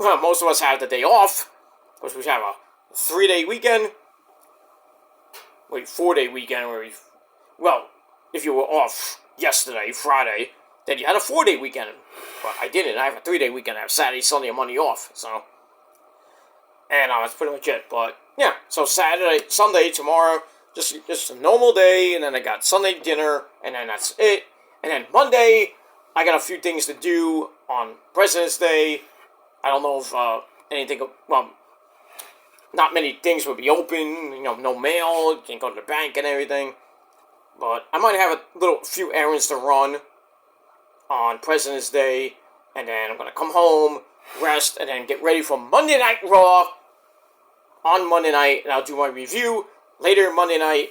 most of us have the day off, because we have a 3-day weekend, 4-day weekend, if you were off yesterday, Friday, then you had a 4-day weekend, but I didn't. I have a 3-day weekend. I have Saturday, Sunday, and Monday off, so, and that's pretty much it. But yeah, so Sunday, tomorrow, just a normal day, and then I got Sunday dinner, and then that's it. And then Monday, I got a few things to do on President's Day. I don't know if not many things will be open, no mail, you can't go to the bank and everything. But I might have a few errands to run on President's Day, and then I'm going to come home, rest, and then get ready for Monday Night Raw on Monday night, and I'll do my review later Monday night,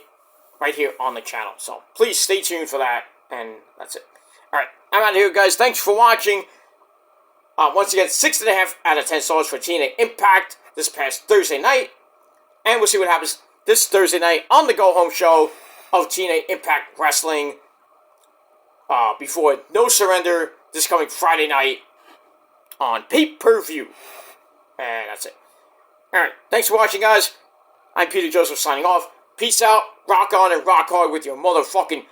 right here on the channel. So, please stay tuned for that, and that's it. Alright, I'm out of here, guys. Thanks for watching. Once again, 6.5 out of 10 stars for TNA Impact this past Thursday night. And we'll see what happens this Thursday night on the go-home show of TNA Impact Wrestling. Before No Surrender this coming Friday night on pay-per-view. And that's it. Alright, thanks for watching, guys. I'm Peter Joseph signing off. Peace out, rock on and rock hard with your motherfucking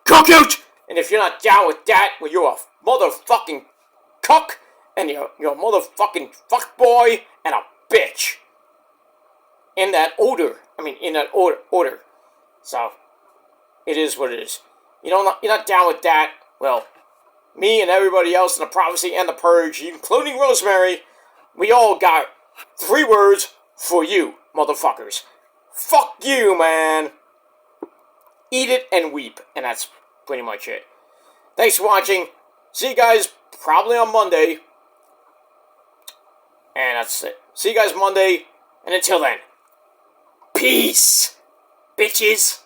cuck-out! And if you're not down with that, well, you're a motherfucking cuck, and you're a motherfucking fuckboy, and a bitch. In that order. So, it is what it is. You're not down with that, well, me and everybody else in the Prophecy and the Purge, including Rosemary, we all got 3 words for you, motherfuckers. Fuck you, man. Eat it and weep. And that's pretty much it. Thanks for watching. See you guys probably on Monday. And that's it. See you guys Monday. And until then, peace, bitches.